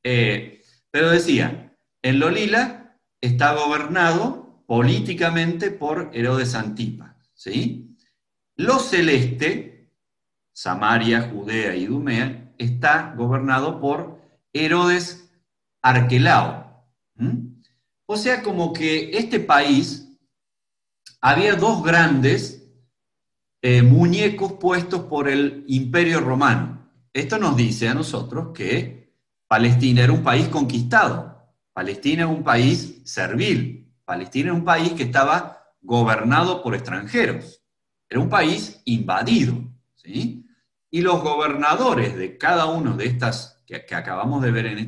Pero decía, en lo lila está gobernado políticamente por Herodes Antipas, ¿sí? Lo celeste, Samaria, Judea y Idumea, está gobernado por Herodes Arquelao. O sea, como que este país había dos grandes muñecos puestos por el Imperio Romano. Esto nos dice a nosotros que Palestina era un país conquistado, Palestina era un país servil, Palestina era un país que estaba gobernado por extranjeros, era un país invadido, ¿sí? Y los gobernadores de cada uno de estas que acabamos de ver en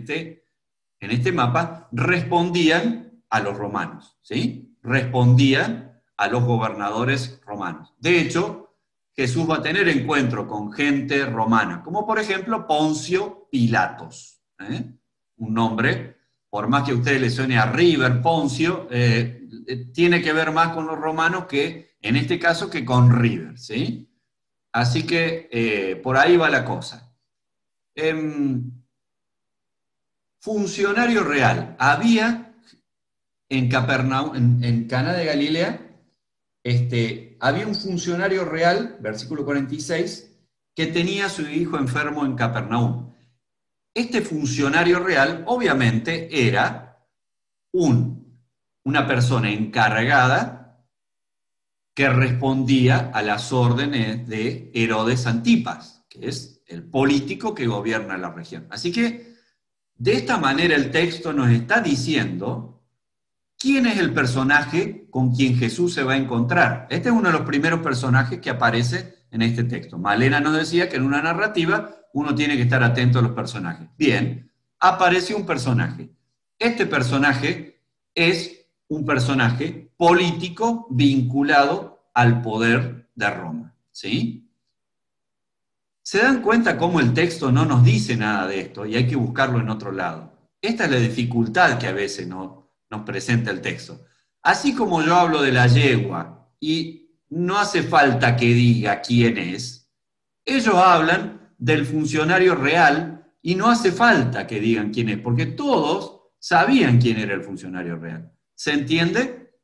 este mapa respondían a los romanos, ¿sí? Respondían a los gobernadores romanos. De hecho, Jesús va a tener encuentro con gente romana, como por ejemplo Poncio Pilatos, un nombre, por más que a ustedes les suene a River, Poncio, tiene que ver más con los romanos que, en este caso, que con River, ¿sí? Así que por ahí va la cosa. Funcionario real. Había en Capernaum, en Caná de Galilea, había un funcionario real, versículo 46, que tenía a su hijo enfermo en Capernaum. Este funcionario real, obviamente, era una persona encargada que respondía a las órdenes de Herodes Antipas, que es el político que gobierna la región. Así que, de esta manera, el texto nos está diciendo quién es el personaje con quien Jesús se va a encontrar. Este es uno de los primeros personajes que aparece en este texto. Malena nos decía que en una narrativa uno tiene que estar atento a los personajes. Bien, apareció un personaje. Este personaje es un personaje político vinculado al poder de Roma, ¿sí? ¿Se dan cuenta cómo el texto no nos dice nada de esto y hay que buscarlo en otro lado? Esta es la dificultad que a veces nos presenta el texto. Así como yo hablo de la yegua y no hace falta que diga quién es, ellos hablan del funcionario real y no hace falta que digan quién es, porque todos sabían quién era el funcionario real. ¿Se entiende?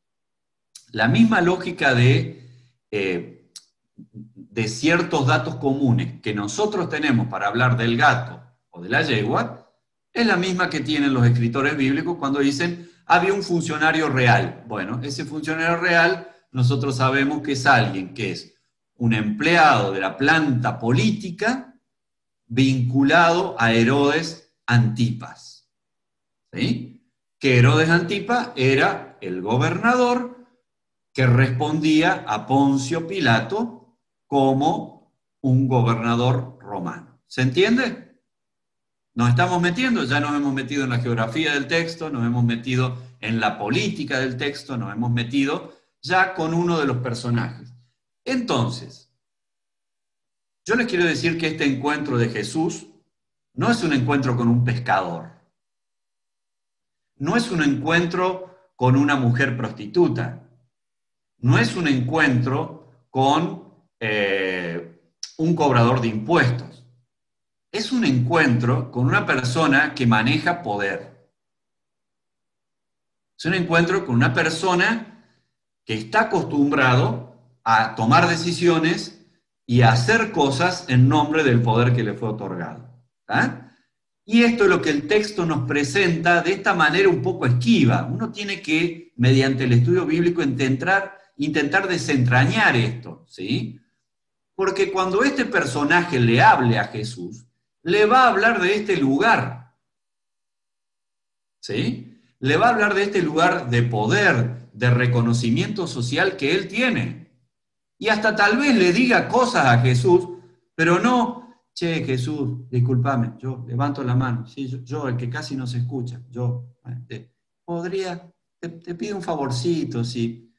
La misma lógica de ciertos datos comunes que nosotros tenemos para hablar del gato o de la yegua, es la misma que tienen los escritores bíblicos cuando dicen había un funcionario real. Bueno, ese funcionario real nosotros sabemos que es alguien que es un empleado de la planta política vinculado a Herodes Antipas. ¿Sí? Que Herodes Antipas era el gobernador que respondía a Poncio Pilato como un gobernador romano. ¿Se entiende? Nos estamos metiendo, ya nos hemos metido en la geografía del texto, nos hemos metido en la política del texto, nos hemos metido ya con uno de los personajes. Entonces, yo les quiero decir que este encuentro de Jesús no es un encuentro con un pescador, no es un encuentro con una mujer prostituta, no es un encuentro con un cobrador de impuestos. Es un encuentro con una persona que maneja poder. Es un encuentro con una persona que está acostumbrado a tomar decisiones y a hacer cosas en nombre del poder que le fue otorgado. ¿Ah? Y esto es lo que el texto nos presenta de esta manera un poco esquiva. Uno tiene que, mediante el estudio bíblico, intentar desentrañar esto, ¿sí? Porque cuando este personaje le hable a Jesús, le va a hablar de este lugar, ¿sí? Le va a hablar de este lugar de poder, de reconocimiento social que él tiene. Y hasta tal vez le diga cosas a Jesús Pero no, che, Jesús, discúlpame, yo levanto la mano, sí, yo el que casi no se escucha, te pido un favorcito, si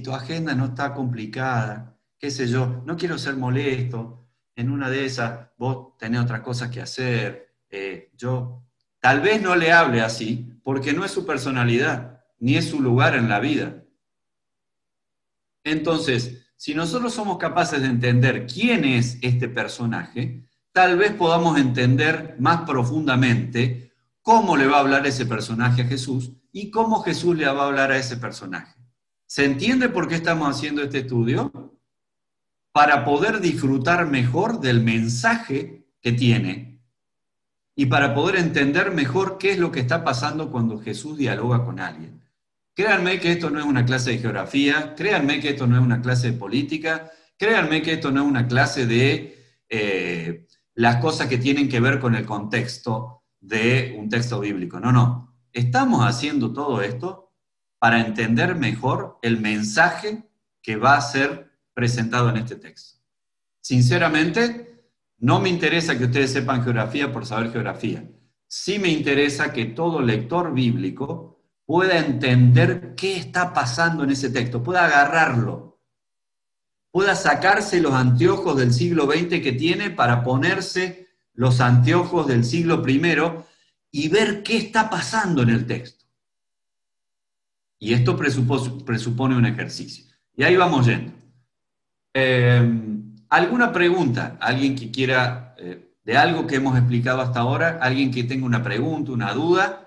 tu agenda no está complicada, qué sé yo, no quiero ser molesto, en una de esas vos tenés otras cosas que hacer, yo tal vez no le hable así, porque no es su personalidad, ni es su lugar en la vida. Entonces, si nosotros somos capaces de entender quién es este personaje, tal vez podamos entender más profundamente cómo le va a hablar ese personaje a Jesús y cómo Jesús le va a hablar a ese personaje. ¿Se entiende por qué estamos haciendo este estudio? Para poder disfrutar mejor del mensaje que tiene y para poder entender mejor qué es lo que está pasando cuando Jesús dialoga con alguien. Créanme que esto no es una clase de geografía, créanme que esto no es una clase de política, créanme que esto no es una clase de las cosas que tienen que ver con el contexto de un texto bíblico. No, no. Estamos haciendo todo esto para entender mejor el mensaje que va a ser presentado en este texto. Sinceramente, no me interesa que ustedes sepan geografía por saber geografía. Sí me interesa que todo lector bíblico pueda entender qué está pasando en ese texto, pueda agarrarlo, pueda sacarse los anteojos del siglo XX que tiene para ponerse los anteojos del siglo I y ver qué está pasando en el texto. Y esto presupone un ejercicio. Y ahí vamos yendo. ¿Alguna pregunta? ¿Alguien que quiera, de algo que hemos explicado hasta ahora? ¿Alguien que tenga una pregunta, una duda?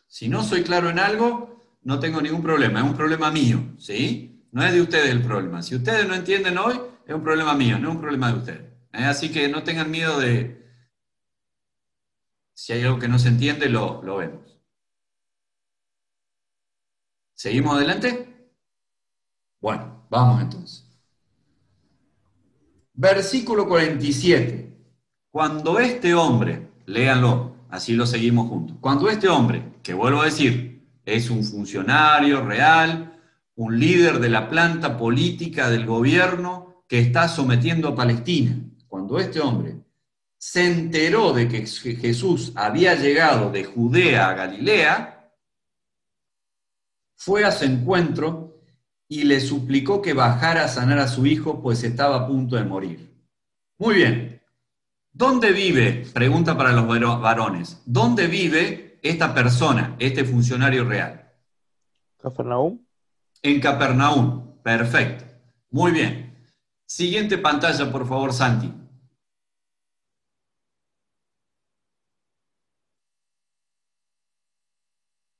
Si no soy claro en algo, no tengo ningún problema, es un problema mío, ¿sí? No es de ustedes el problema. Si ustedes no entienden hoy, es un problema mío, no es un problema de ustedes. Así que no tengan miedo de... Si hay algo que no se entiende, lo vemos. ¿Seguimos adelante? Bueno, vamos entonces. Versículo 47. Cuando este hombre, léanlo, así lo seguimos juntos. Cuando este hombre, que vuelvo a decir, es un funcionario real, un líder de la planta política del gobierno que está sometiendo a Palestina, cuando este hombre se enteró de que Jesús había llegado de Judea a Galilea, fue a su encuentro y le suplicó que bajara a sanar a su hijo, pues estaba a punto de morir. Muy bien. ¿Dónde vive? Pregunta para los varones. ¿Dónde vive esta persona, este funcionario real? ¿Capernaum? En Capernaum. Perfecto. Muy bien. Siguiente pantalla, por favor, Santi.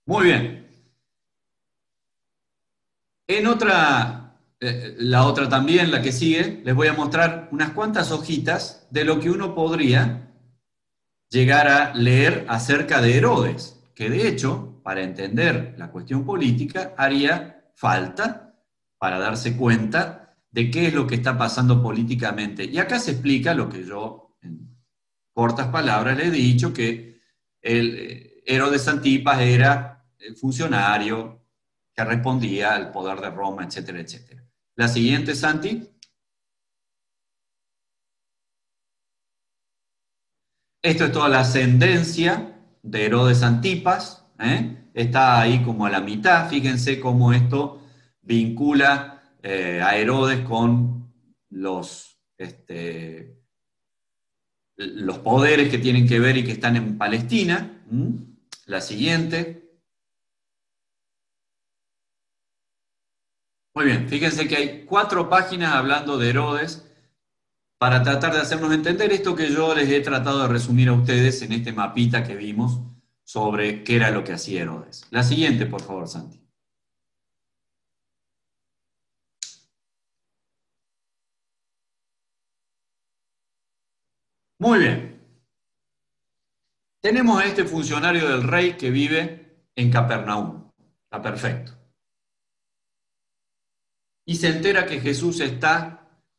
Muy bien. En otra, la otra también, la que sigue, les voy a mostrar unas cuantas hojitas de lo que uno podría llegar a leer acerca de Herodes, que de hecho, para entender la cuestión política, haría falta para darse cuenta de qué es lo que está pasando políticamente. Y acá se explica lo que yo, en cortas palabras, le he dicho, que el Herodes Antipas era el funcionario que respondía al poder de Roma, etcétera, etcétera. La siguiente, Santi. Esto es toda la ascendencia de Herodes Antipas, está ahí como a la mitad. Fíjense cómo esto vincula a Herodes con los poderes que tienen que ver y que están en Palestina. La siguiente. Muy bien, fíjense que hay 4 páginas hablando de Herodes para tratar de hacernos entender esto que yo les he tratado de resumir a ustedes en este mapita que vimos sobre qué era lo que hacía Herodes. La siguiente, por favor, Santi. Muy bien. Tenemos a este funcionario del rey que vive en Capernaum. Está perfecto. Y se entera que Jesús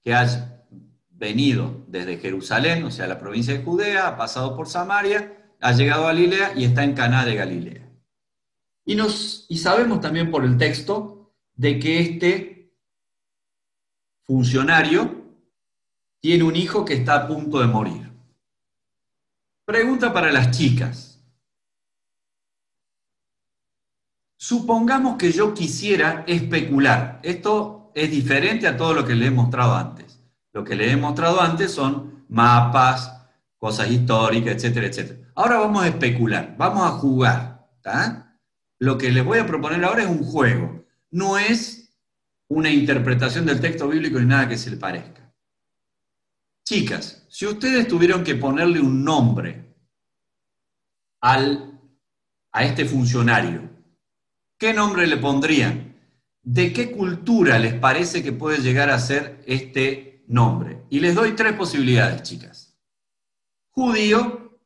que ha venido desde Jerusalén, o sea, la provincia de Judea, ha pasado por Samaria, ha llegado a Galilea y está en Caná de Galilea. Y sabemos también por el texto de que funcionario tiene un hijo que está a punto de morir. Pregunta para las chicas. Supongamos que yo quisiera especular. Esto es diferente a todo lo que le he mostrado antes. Lo que le he mostrado antes son mapas, cosas históricas, etcétera, etcétera. Ahora vamos a especular, vamos a jugar. ¿Tá? Lo que les voy a proponer ahora es un juego. No es una interpretación del texto bíblico ni nada que se le parezca. Chicas, si ustedes tuvieron que ponerle un nombre a este funcionario, ¿qué nombre le pondrían? ¿De qué cultura les parece que puede llegar a ser este nombre? Y les doy 3 posibilidades, chicas. Judío,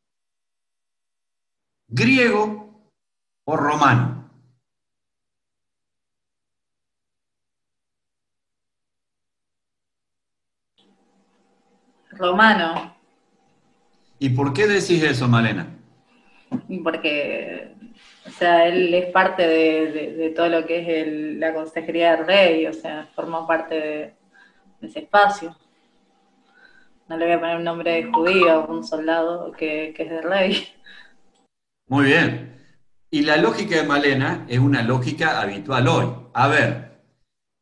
griego o romano. Romano. ¿Y por qué decís eso, Malena? Y porque, o sea, él es parte de todo lo que es la consejería del rey, o sea, formó parte de ese espacio. No le voy a poner un nombre de judío a un soldado que es del rey. Muy bien. Y la lógica de Malena es una lógica habitual hoy. A ver,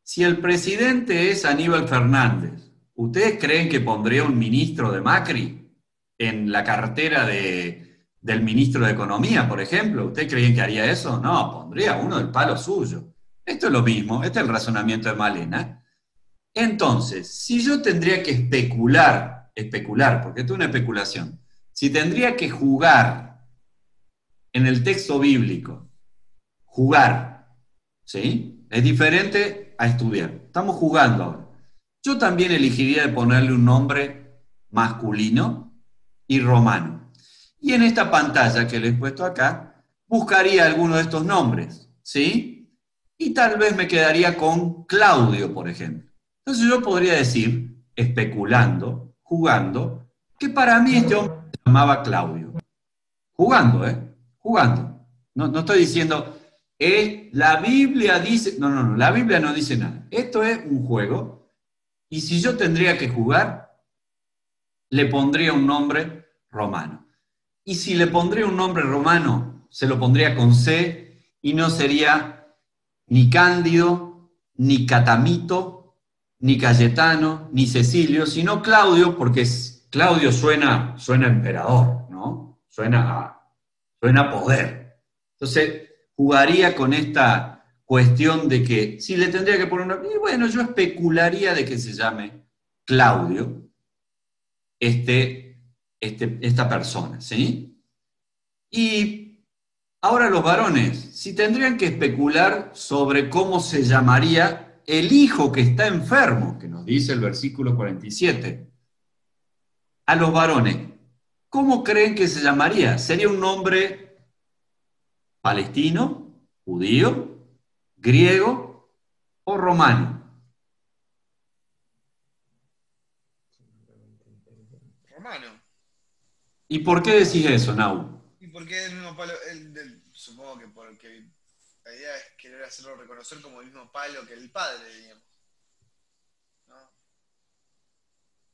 si el presidente es Aníbal Fernández, ¿ustedes creen que pondría un ministro de Macri en la cartera del ministro de Economía, por ejemplo? ¿Ustedes creen que haría eso? No, pondría uno del palo suyo. Esto es lo mismo, este es el razonamiento de Malena. Entonces, si yo tendría que especular, porque esto es una especulación, si tendría que jugar en el texto bíblico, jugar, ¿sí? Es diferente a estudiar. Estamos jugando ahora. Yo también elegiría de ponerle un nombre masculino y romano. Y en esta pantalla que les he puesto acá, buscaría alguno de estos nombres, ¿sí? Y tal vez me quedaría con Claudio, por ejemplo. Entonces yo podría decir, especulando, jugando, que para mí este hombre se llamaba Claudio. Jugando, ¿eh? Jugando. No estoy diciendo, la Biblia dice... No, la Biblia no dice nada. Esto es un juego, y si yo tendría que jugar, le pondría un nombre romano. Y si le pondría un nombre romano, se lo pondría con C, y no sería ni Cándido, ni Catamito, ni Cayetano, ni Cecilio, sino Claudio, porque Claudio suena a emperador, ¿no? Suena a poder. Entonces, jugaría con esta cuestión de que si le tendría que poner y bueno, yo especularía de que se llame Claudio, esta persona, ¿sí? Y ahora los varones, si tendrían que especular sobre cómo se llamaría el hijo que está enfermo, que nos dice el versículo 47, a los varones, ¿cómo creen que se llamaría? ¿Sería un nombre palestino, judío, griego o romano? Romano. ¿Y por qué decís eso, Nau? Y porque es el mismo palo, supongo que porque la idea es querer hacerlo reconocer como el mismo palo que el padre, digamos. ¿No?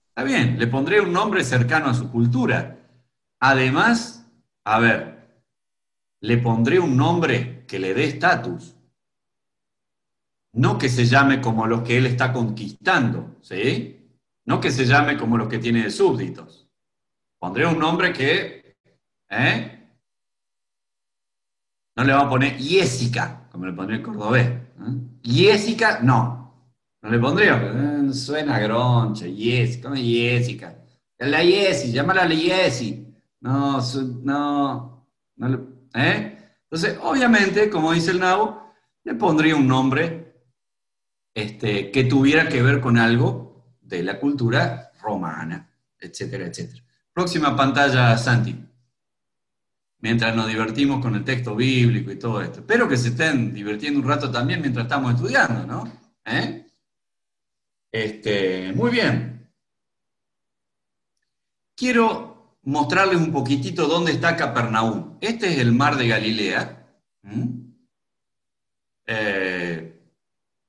Está bien, le pondré un nombre cercano a su cultura. Además, a ver, le pondré un nombre que le dé estatus. No que se llame como los que él está conquistando, ¿sí? No que se llame como los que tiene de súbditos. Pondré un nombre que, no le vamos a poner Jessica, como le pondría el cordobés. Jessica, no. No le pondría, suena groncha, Jessica, ¿cómo es Jessica? La Jessie, llámala a la Jessie. No, Entonces, obviamente, como dice el Nau, le pondría un nombre que tuviera que ver con algo de la cultura romana, etcétera, etcétera. Próxima pantalla, Santi. Mientras nos divertimos con el texto bíblico y todo esto. Espero que se estén divirtiendo un rato también mientras estamos estudiando, ¿no? Muy bien. Quiero mostrarles un poquitito dónde está Capernaum. Este es el mar de Galilea.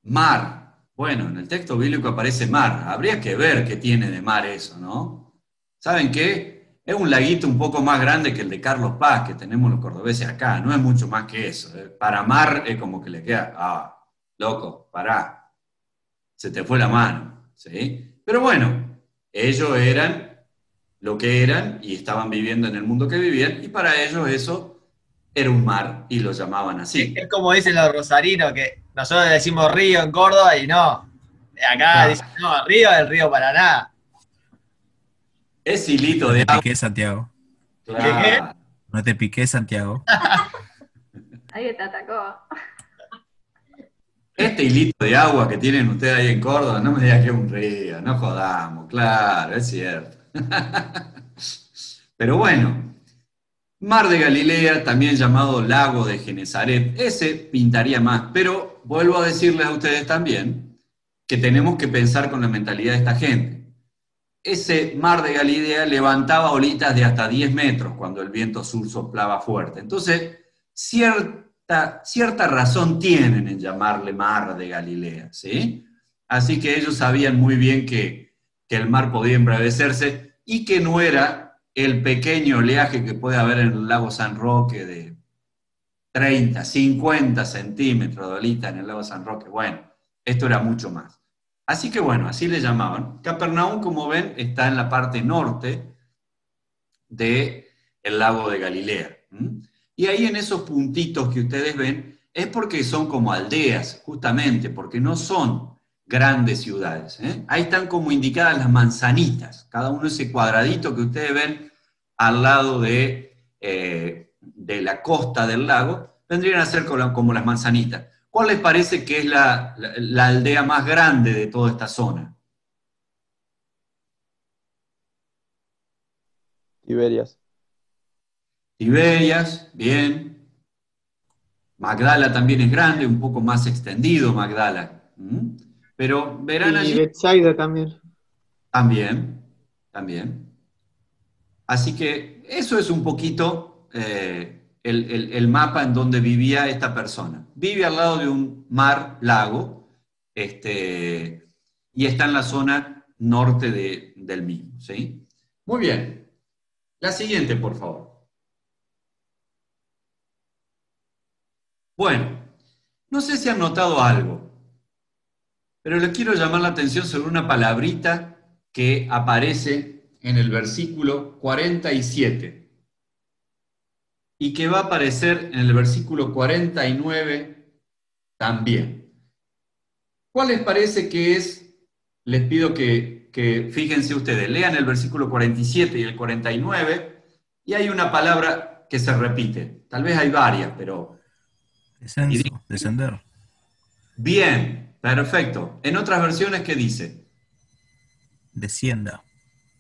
Mar Bueno, en el texto bíblico aparece mar. Habría que ver qué tiene de mar eso, ¿no? ¿Saben qué? Es un laguito un poco más grande que el de Carlos Paz, que tenemos los cordobeses acá. No es mucho más que eso. Para mar es como que le queda, loco, pará. Se te fue la mano, ¿sí? Pero bueno, ellos eran lo que eran y estaban viviendo en el mundo que vivían, y para ellos eso era un mar y lo llamaban así. Es como dicen los rosarinos, que nosotros le decimos río en Córdoba y no. Acá Claro. dicen, no, río es el río Paraná. Es hilito No de te agua. piqué, Santiago. Claro. No te piqué, Santiago. Ahí te atacó. Este hilito de agua que tienen ustedes ahí en Córdoba, no me digas que es un río, no jodamos, claro, es cierto. Pero bueno, Mar de Galilea, también llamado Lago de Genesaret, ese pintaría más, pero vuelvo a decirles a ustedes también que tenemos que pensar con la mentalidad de esta gente. Ese Mar de Galilea levantaba olitas de hasta 10 metros cuando el viento sur soplaba fuerte. Entonces, cierta razón tienen en llamarle Mar de Galilea, ¿sí? Así que ellos sabían muy bien que el mar podía embravecerse y que no era el pequeño oleaje que puede haber en el lago San Roque de 30, 50 centímetros de olita en el lago San Roque. Bueno, esto era mucho más. Así que bueno, así le llamaban. Capernaum, como ven, está en la parte norte del lago de Galilea. Y ahí en esos puntitos que ustedes ven, es porque son como aldeas, justamente, porque no son grandes ciudades. Ahí están como indicadas las manzanitas, cada uno ese cuadradito que ustedes ven al lado de la costa del lago, vendrían a ser como las manzanitas. ¿Cuál les parece que es la aldea más grande de toda esta zona? Tiberias. Tiberias, bien. Magdala también es grande, un poco más extendido Magdala. Pero verán Y allí Betsaida también. también. Así que eso es un poquito el mapa en donde vivía esta persona. Vive al lado de un lago, y está en la zona norte del mismo, ¿sí? Muy bien. La siguiente, por favor. Bueno, no sé si han notado algo, pero les quiero llamar la atención sobre una palabrita que aparece en el versículo 47 y que va a aparecer en el versículo 49 también. ¿Cuál les parece que es? Les pido que fíjense ustedes, lean el versículo 47 y el 49, y hay una palabra que se repite. Tal vez hay varias, pero... Descenso, descender. Bien, perfecto. En otras versiones, ¿qué dice? Descienda.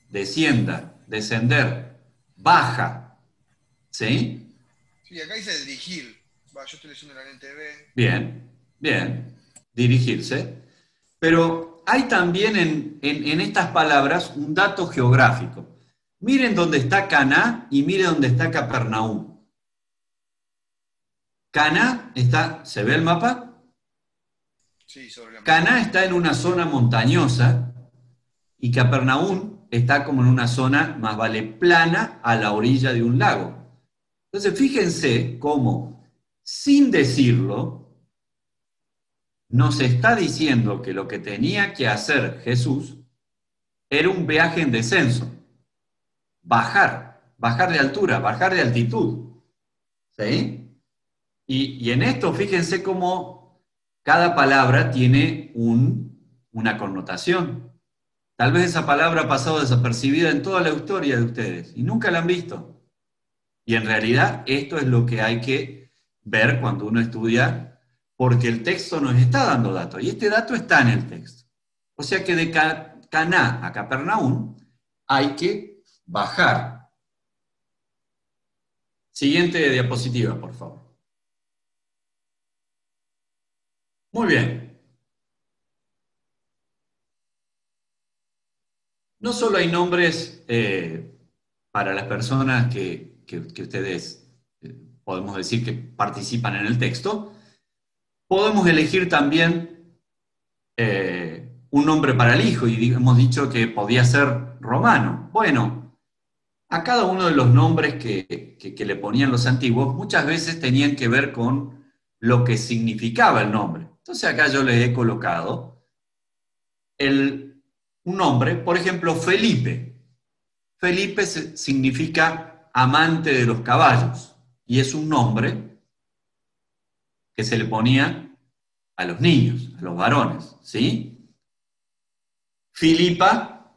Descienda, descender, baja, ¿sí? Sí, acá dice dirigir. Va, yo estoy leyendo la NTV. Bien, dirigirse. Pero hay también en estas palabras un dato geográfico. Miren dónde está Caná y miren dónde está Capernaum. Caná está, ¿se ve el mapa? Sí, sobre la Caná está en una zona montañosa y Capernaum está como en una zona, más vale, plana a la orilla de un lago. Entonces, fíjense cómo, sin decirlo, nos está diciendo que lo que tenía que hacer Jesús era un viaje en descenso, bajar de altura, bajar de altitud, ¿sí? Y en esto, fíjense cómo cada palabra tiene una connotación. Tal vez esa palabra ha pasado desapercibida en toda la historia de ustedes y nunca la han visto. Y en realidad esto es lo que hay que ver cuando uno estudia, porque el texto nos está dando datos, y este dato está en el texto. O sea que de Caná a Capernaum hay que bajar. Siguiente diapositiva, por favor. Muy bien. No solo hay nombres para las personas que ustedes podemos decir que participan en el texto, podemos elegir también un nombre para el hijo, y hemos dicho que podía ser romano. Bueno, a cada uno de los nombres que le ponían los antiguos, muchas veces tenían que ver con lo que significaba el nombre. Entonces acá yo le he colocado un nombre, por ejemplo, Felipe. Felipe significa amante de los caballos, y es un nombre que se le ponía a los niños, a los varones, ¿sí? Filipa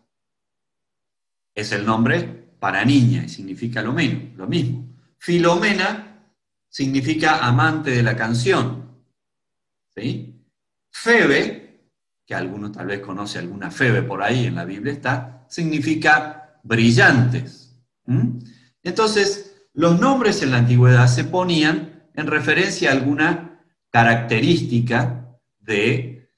es el nombre para niña y significa lo mismo. Filomena significa amante de la canción, ¿sí? Febe, que alguno tal vez conoce alguna Febe por ahí, en la Biblia está, significa brillantes. Entonces, los nombres en la antigüedad se ponían en referencia a alguna característica de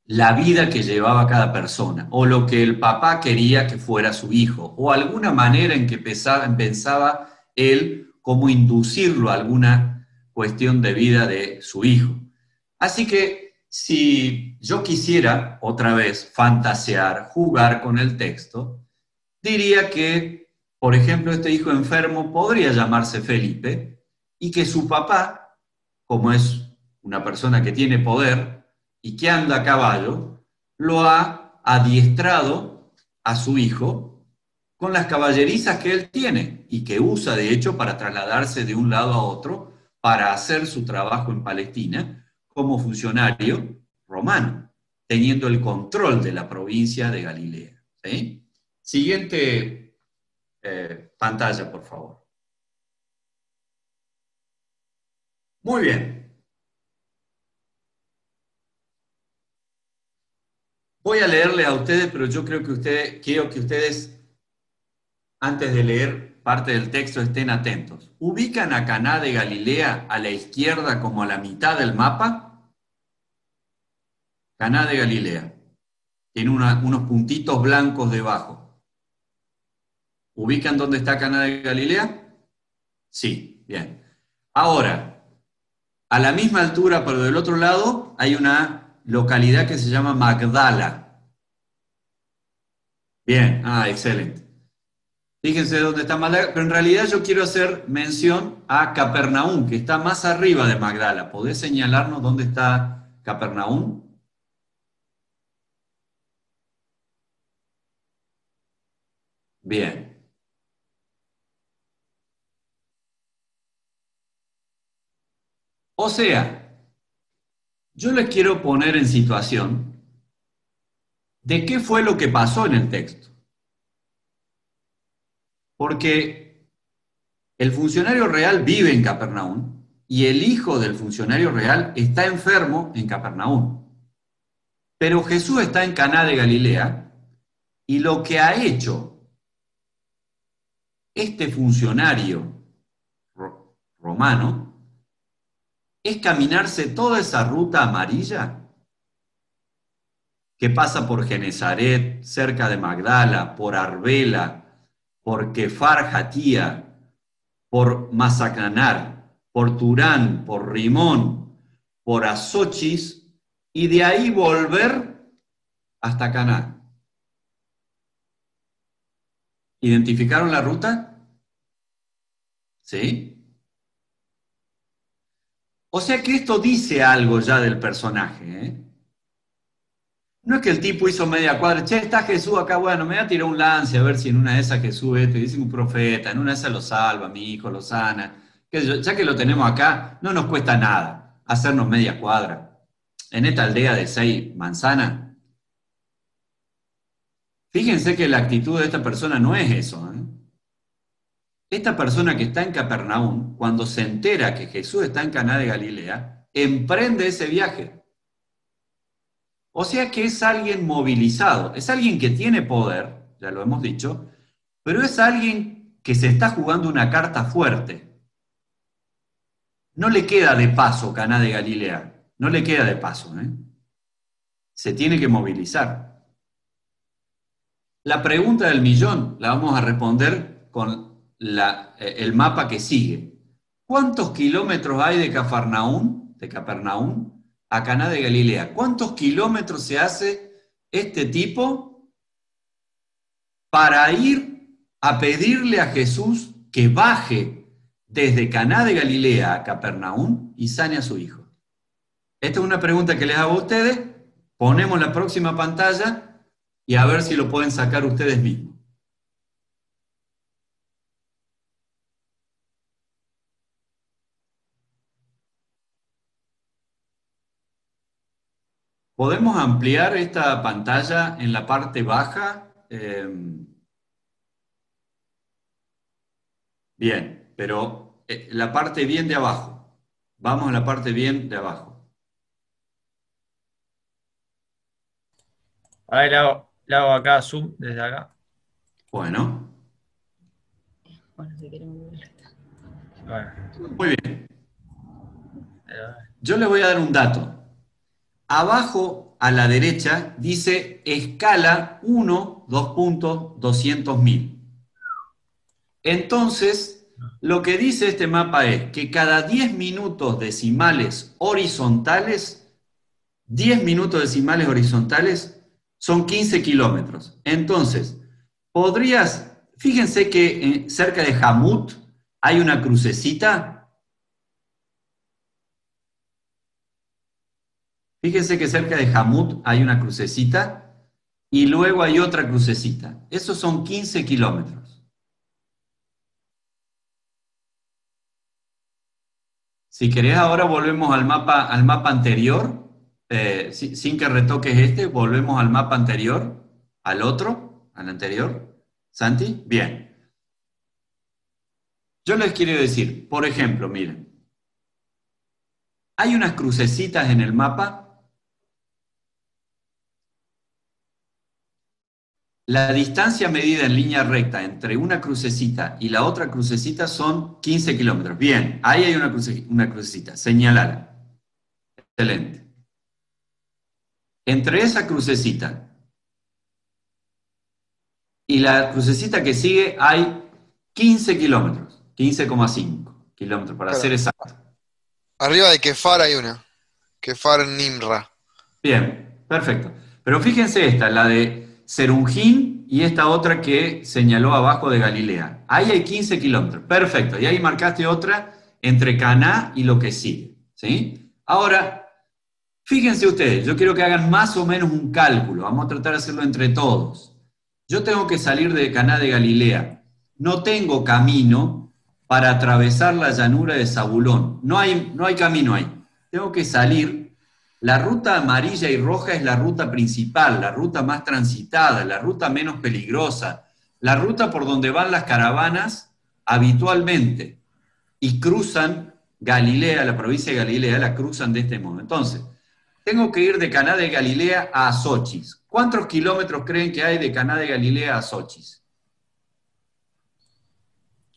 la vida que llevaba cada persona, o lo que el papá quería que fuera su hijo, o alguna manera en que pensaba él cómo inducirlo a alguna cuestión de vida de su hijo. Así que si yo quisiera otra vez fantasear, jugar con el texto, diría que, por ejemplo, este hijo enfermo podría llamarse Felipe, y que su papá, como es una persona que tiene poder y que anda a caballo, lo ha adiestrado a su hijo con las caballerizas que él tiene y que usa, de hecho, para trasladarse de un lado a otro para hacer su trabajo en Palestina como funcionario romano, teniendo el control de la provincia de Galilea. ¿Sí? Siguiente pantalla, por favor. Muy bien. Voy a leerle a ustedes, pero yo quiero que ustedes, antes de leer parte del texto, estén atentos. ¿Ubican a Caná de Galilea a la izquierda como a la mitad del mapa? Caná de Galilea. Tiene unos puntitos blancos debajo. ¿Ubican dónde está Caná de Galilea? Sí, bien. Ahora, a la misma altura, pero del otro lado, hay una localidad que se llama Magdala. Bien, excelente. Fíjense dónde está Magdala, pero en realidad yo quiero hacer mención a Capernaum, que está más arriba de Magdala. ¿Podés señalarnos dónde está Capernaum? Bien. O sea, yo les quiero poner en situación de qué fue lo que pasó en el texto. Porque el funcionario real vive en Capernaum y el hijo del funcionario real está enfermo en Capernaum. Pero Jesús está en Caná de Galilea y lo que ha hecho este funcionario romano es caminarse toda esa ruta amarilla que pasa por Genezaret, cerca de Magdala, por Arbela, por Kefar Hatía, por Mazacanar, por Turán, por Rimón, por Azochis, y de ahí volver hasta Caná. ¿Identificaron la ruta? ¿Sí? O sea que esto dice algo ya del personaje, ¿eh? No es que el tipo hizo media cuadra, che, está Jesús acá, bueno, me voy a tirar un lance a ver si en una de esas Jesús te dice un profeta, en una de esas lo salva, mi hijo, lo sana. Ya que lo tenemos acá, no nos cuesta nada hacernos media cuadra. En esta aldea de 6 manzanas, fíjense que la actitud de esta persona no es eso, ¿eh? Esta persona que está en Capernaum, cuando se entera que Jesús está en Caná de Galilea, emprende ese viaje. O sea que es alguien movilizado, es alguien que tiene poder, ya lo hemos dicho, pero es alguien que se está jugando una carta fuerte. No le queda de paso Caná de Galilea, no le queda de paso, ¿eh? Se tiene que movilizar. La pregunta del millón la vamos a responder con el mapa que sigue. ¿Cuántos kilómetros hay de Capernaum a Caná de Galilea. ¿Cuántos kilómetros se hace este tipo para ir a pedirle a Jesús que baje desde Caná de Galilea a Capernaum y sane a su hijo? Esta es una pregunta que les hago a ustedes. Ponemos la próxima pantalla y a ver si lo pueden sacar ustedes mismos. ¿Podemos ampliar esta pantalla en la parte baja? Bien, pero la parte bien de abajo. Vamos a la parte bien de abajo. A ver, le hago acá zoom desde acá. Bueno, Bueno, si quieren ver. Bueno, muy bien. eh, Yo les voy a dar un dato. Abajo a la derecha dice escala 1, 2.200.000. Entonces, lo que dice este mapa es que cada 10 minutos decimales horizontales, 10 minutos decimales horizontales son 15 kilómetros. Entonces, fíjense que cerca de Jamut hay una crucecita. Fíjense que cerca de Jamut hay una crucecita y luego hay otra crucecita. Esos son 15 kilómetros. Si querés, ahora volvemos al mapa anterior, sin que retoques este, volvemos al mapa anterior, al anterior. ¿Santi? Bien. Yo les quiero decir, por ejemplo, miren, hay unas crucecitas en el mapa. La distancia medida en línea recta entre una crucecita y la otra crucecita son 15 kilómetros. Bien, ahí hay una crucecita, señalala. Excelente. Entre esa crucecita y la crucecita que sigue hay 15 kilómetros, 15,5 kilómetros para ser exacto. Arriba de Kefar hay una. Kefar Nimra. Bien, perfecto. Pero fíjense esta, la de Serungín y esta otra que señaló abajo de Galilea. Ahí hay 15 kilómetros, perfecto. Y ahí marcaste otra entre Caná y lo que sigue, ¿sí? Ahora, fíjense ustedes, yo quiero que hagan más o menos un cálculo. Vamos a tratar de hacerlo entre todos. Yo tengo que salir de Caná de Galilea. No tengo camino para atravesar la llanura de Zabulón. No hay camino ahí. Tengo que salir. La ruta amarilla y roja es la ruta principal, la ruta más transitada, la ruta menos peligrosa, la ruta por donde van las caravanas habitualmente y cruzan Galilea, la provincia de Galilea, la cruzan de este modo. Entonces, tengo que ir de Caná de Galilea a Azochis. ¿Cuántos kilómetros creen que hay de Caná de Galilea a Azochis?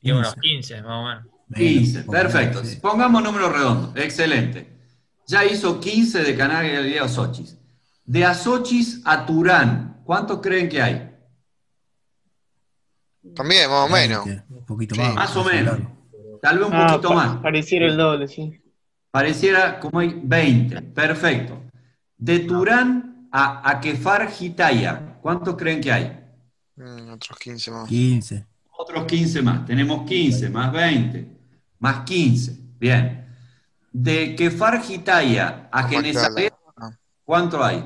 y unos 15 más o menos. 15, perfecto. Sí. Pongamos número redondo, excelente. Ya hizo 15 de Caná de Galilea a Azochis. De Azochis a Turán, ¿cuántos creen que hay? También, más o menos. Un poquito Sí, más. Más o más menos. largo. Tal vez un poquito más. Pareciera el doble, sí. Pareciera como hay 20. Perfecto. De Turán a Kefar Hitaya, ¿cuántos creen que hay? Otros 15 más. 15. Otros 15 más. Tenemos 15 más 20 más 15. Bien. De Kefar Hitaya a Genesaret, ¿cuánto hay?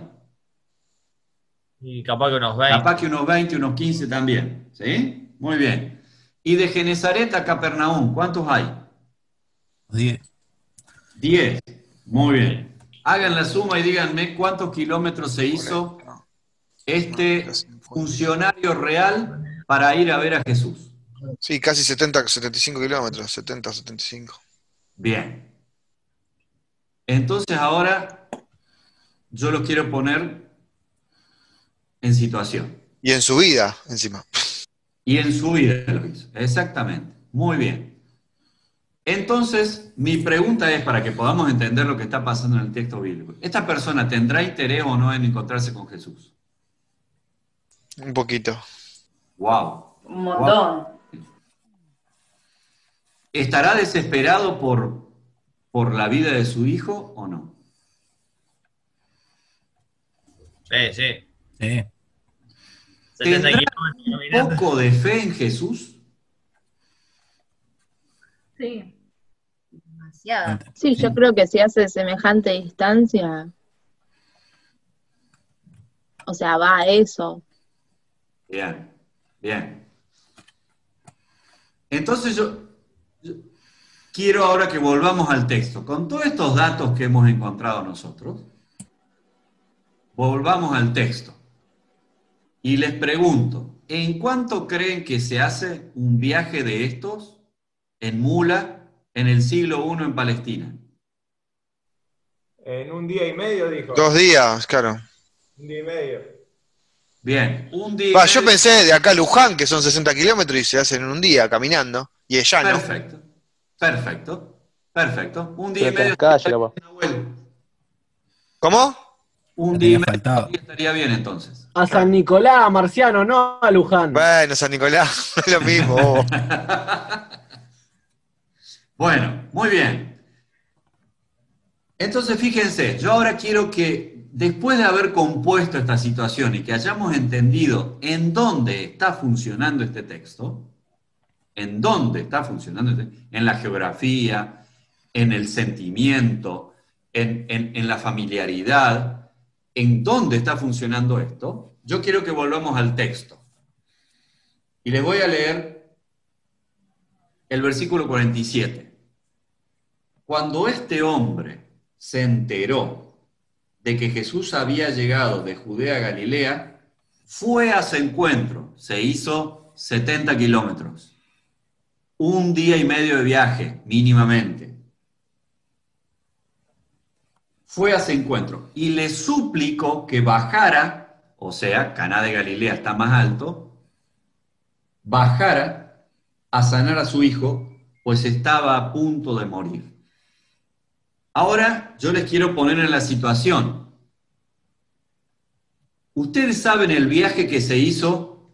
Y capaz que unos 20. Capaz que unos 20, unos 15 también. ¿Sí? Muy bien. Y de Genesaret a Capernaum, ¿cuántos hay? 10. 10. Muy bien. Hagan la suma y díganme cuántos kilómetros se hizo este funcionario real para ir a ver a Jesús. Sí, casi 75 kilómetros, 70, 75. Bien. Entonces ahora yo los quiero poner en situación. Y en su vida, encima. Y en su vida lo hizo. Exactamente. Muy bien. Entonces, mi pregunta es, para que podamos entender lo que está pasando en el texto bíblico, ¿esta persona tendrá interés o no en encontrarse con Jesús? Un poquito. ¡Wow! Un montón. ¿Estará desesperado por la vida de su hijo o no? Sí, sí. Sí. 70 ¿Tendrá kilómetros un caminando. poco de fe en Jesús? Sí, Demasiado. Sí, yo creo que si hace semejante distancia, o sea, va a eso. Bien, bien. Entonces yo quiero ahora que volvamos al texto. Con todos estos datos que hemos encontrado nosotros, volvamos al texto. Y les pregunto, ¿en cuánto creen que se hace un viaje de estos en mula en el siglo I en Palestina? En un día y medio, dijo. 2 días, claro. Un día y medio. Bien, un día y Va, yo medio. pensé de acá a Luján, que son 60 kilómetros y se hacen en un día caminando. Y es llano. Perfecto, perfecto, perfecto. Un día y Pero medio. calle, capaz. Nahuel. ¿Cómo? Un La día y tenía medio faltado. estaría bien entonces. A San Nicolás, Marciano, no a Luján. Bueno, San Nicolás, no es lo mismo. vos. Bueno, muy bien. Entonces, fíjense, yo ahora quiero que, después de haber compuesto esta situación y que hayamos entendido en dónde está funcionando este texto, en dónde está funcionando, en la geografía, en el sentimiento, en la familiaridad, en dónde está funcionando esto, yo quiero que volvamos al texto. Y les voy a leer el versículo 47. Cuando este hombre se enteró de que Jesús había llegado de Judea a Galilea, fue a su encuentro, se hizo 70 kilómetros, un día y medio de viaje, mínimamente. Fue a su encuentro y le suplicó que bajara, o sea, Caná de Galilea está más alto, bajara a sanar a su hijo, pues estaba a punto de morir. Ahora yo les quiero poner en la situación. Ustedes saben el viaje que se hizo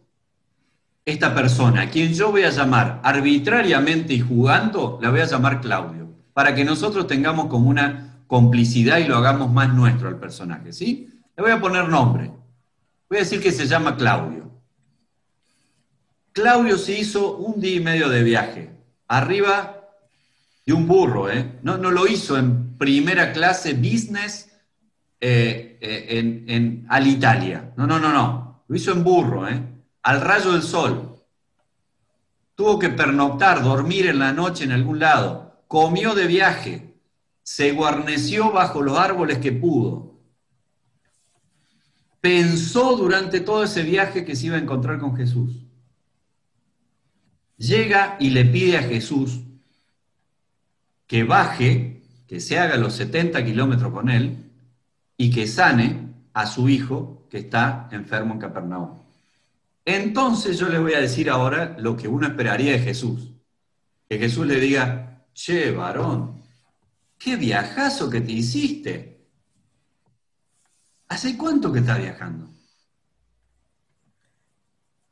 esta persona, a quien yo voy a llamar arbitrariamente y jugando, la voy a llamar Claudio, para que nosotros tengamos como una complicidad y lo hagamos más nuestro al personaje, ¿sí? Le voy a poner nombre. Voy a decir que se llama Claudio. Claudio se hizo un día y medio de viaje, arriba de un burro, ¿eh? No lo hizo en primera clase business Alitalia. No. Lo hizo en burro, ¿eh? Al rayo del sol. Tuvo que pernoctar, dormir en la noche en algún lado. Comió de viaje. Se guarneció bajo los árboles que pudo. Pensó durante todo ese viaje que se iba a encontrar con Jesús. Llega y le pide a Jesús que baje, que se haga los 70 kilómetros con él y que sane a su hijo que está enfermo en Capernaum. Entonces yo les voy a decir ahora lo que uno esperaría de Jesús. Que Jesús le diga, che, varón, qué viajazo que te hiciste. ¿Hace cuánto que estás viajando?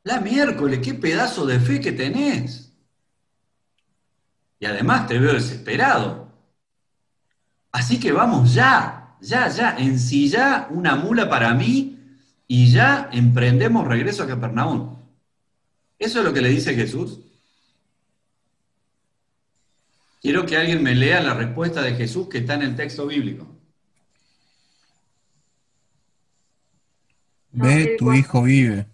La miércoles, qué pedazo de fe que tenés. Y además te veo desesperado. Así que vamos ya, ensillá una mula para mí y ya emprendemos regreso a Capernaum. ¿Eso es lo que le dice Jesús? Quiero que alguien me lea la respuesta de Jesús que está en el texto bíblico. Ve, tu hijo vive.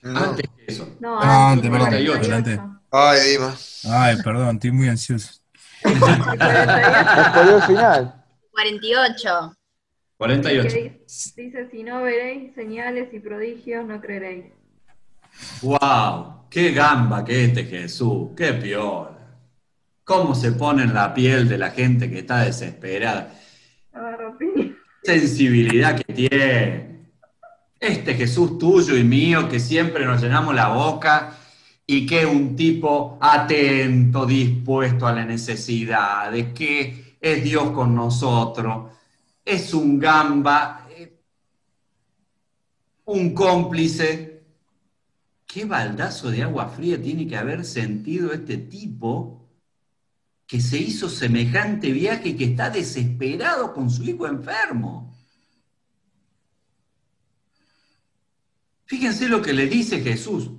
No. Antes que eso. No, Ah, antes, perdón, 48. adelante. Ay, Dima. Ay, perdón, estoy muy ansioso. Spoiler final. 48. 48. Dice, si no veréis señales y prodigios, no creeréis. ¡Wow! ¡Qué gamba que este Jesús! ¡Qué piola! ¿Cómo se pone en la piel de la gente que está desesperada? Sensibilidad que tiene. Este Jesús tuyo y mío que siempre nos llenamos la boca y que es un tipo atento, dispuesto a la necesidad, de que es Dios con nosotros, es un gamba, un cómplice. ¿Qué baldazo de agua fría tiene que haber sentido este tipo que se hizo semejante viaje y que está desesperado con su hijo enfermo? Fíjense lo que le dice Jesús.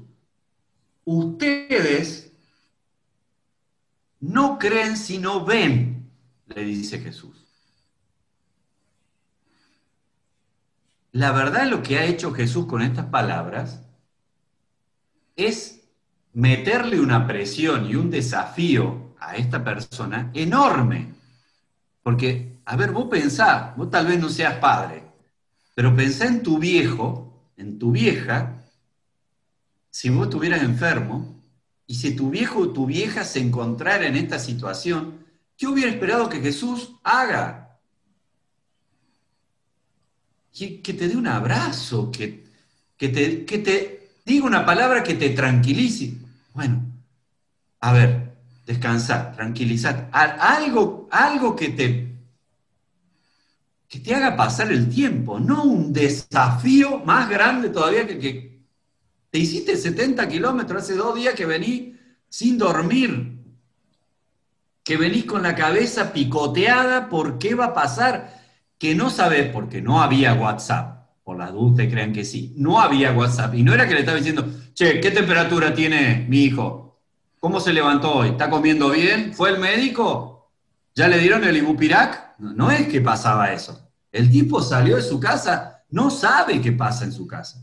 Ustedes no creen si no ven, le dice Jesús. La verdad, lo que ha hecho Jesús con estas palabras es meterle una presión y un desafío a esta persona enorme. Porque, a ver, vos pensá, vos tal vez no seas padre, pero pensá en tu viejo, en tu vieja, si vos estuvieras enfermo, y si tu viejo o tu vieja se encontrara en esta situación, ¿qué hubiera esperado que Jesús haga? Que te dé un abrazo, que te diga una palabra que te tranquilice. Bueno, a ver, descansar, tranquilizar, algo que te haga pasar el tiempo, no un desafío más grande todavía que te hiciste 70 kilómetros hace 2 días que venís sin dormir, que venís con la cabeza picoteada por qué va a pasar, que no sabés porque no había WhatsApp, por las dudas ustedes crean que sí, no había WhatsApp, y no era que le estaba diciendo, che, ¿qué temperatura tiene mi hijo? ¿Cómo se levantó hoy? ¿Está comiendo bien? ¿Fue el médico? ¿Ya le dieron el Ibupirac? No es que pasaba eso. El tipo salió de su casa, no sabe qué pasa en su casa.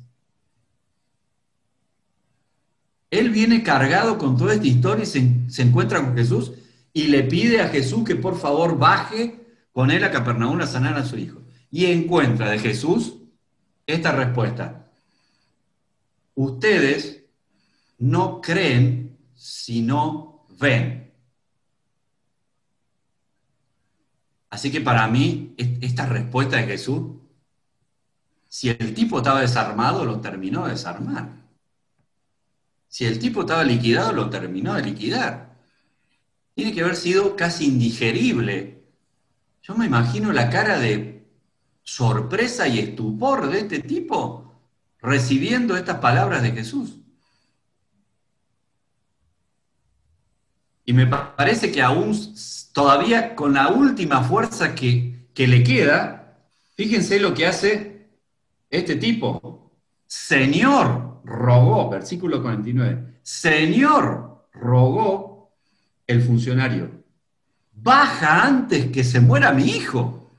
Él viene cargado con toda esta historia y se encuentra con Jesús y le pide a Jesús que por favor baje con él a Capernaum a sanar a su hijo. Y encuentra de Jesús esta respuesta. Ustedes no creen si no ven. Así que para mí, esta respuesta de Jesús, si el tipo estaba desarmado, lo terminó de desarmar. Si el tipo estaba liquidado, lo terminó de liquidar. Tiene que haber sido casi indigerible. Yo me imagino la cara de sorpresa y estupor de este tipo recibiendo estas palabras de Jesús. Y me parece que aún todavía con la última fuerza que le queda, fíjense lo que hace este tipo. Señor, rogó, versículo 49, Señor, rogó el funcionario, baja antes que se muera mi hijo.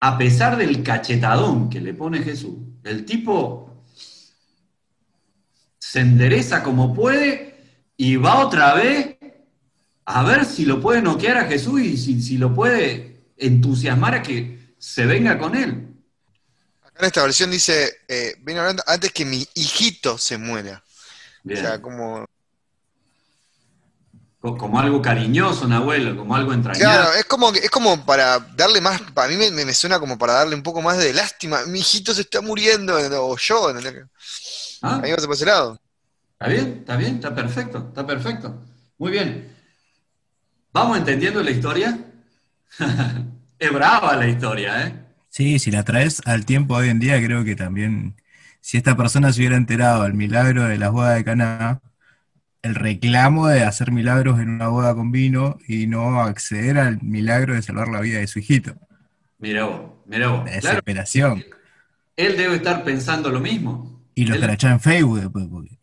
A pesar del cachetadón que le pone Jesús, el tipo se endereza como puede y va otra vez a ver si lo puede noquear a Jesús y si lo puede entusiasmar a que se venga con él. Acá en esta versión dice, ven hablando antes que mi hijito se muera. Bien. O sea, como algo cariñoso, un abuelo, como algo entrañable. Claro, es como para darle más, para mí me suena como para darle un poco más de lástima. Mi hijito se está muriendo, o yo, ¿Ah? Ahí vas por ese lado. Está bien, está perfecto. Muy bien. ¿Vamos entendiendo la historia? Es brava la historia, ¿eh? Sí, si la traes al tiempo hoy en día, creo que también, si esta persona se hubiera enterado del milagro de las bodas de Caná, el reclamo de hacer milagros en una boda con vino y no acceder al milagro de salvar la vida de su hijito. Mirá vos. La desesperación. Claro, él debe estar pensando lo mismo. Y lo escrachá en Facebook después. Porque...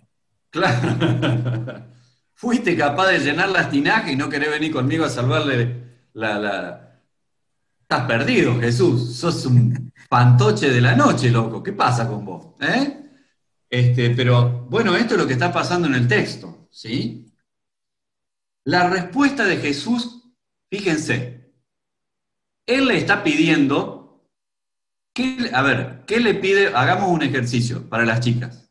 Claro. Fuiste capaz de llenar las tinajas y no querés venir conmigo a salvarle la... Estás perdido, Jesús. Sos un fantoche de la noche, loco. ¿Qué pasa con vos? Pero, bueno, esto es lo que está pasando en el texto, ¿sí? La respuesta de Jesús, fíjense, Él le está pidiendo, ¿qué le pide? Hagamos un ejercicio para las chicas.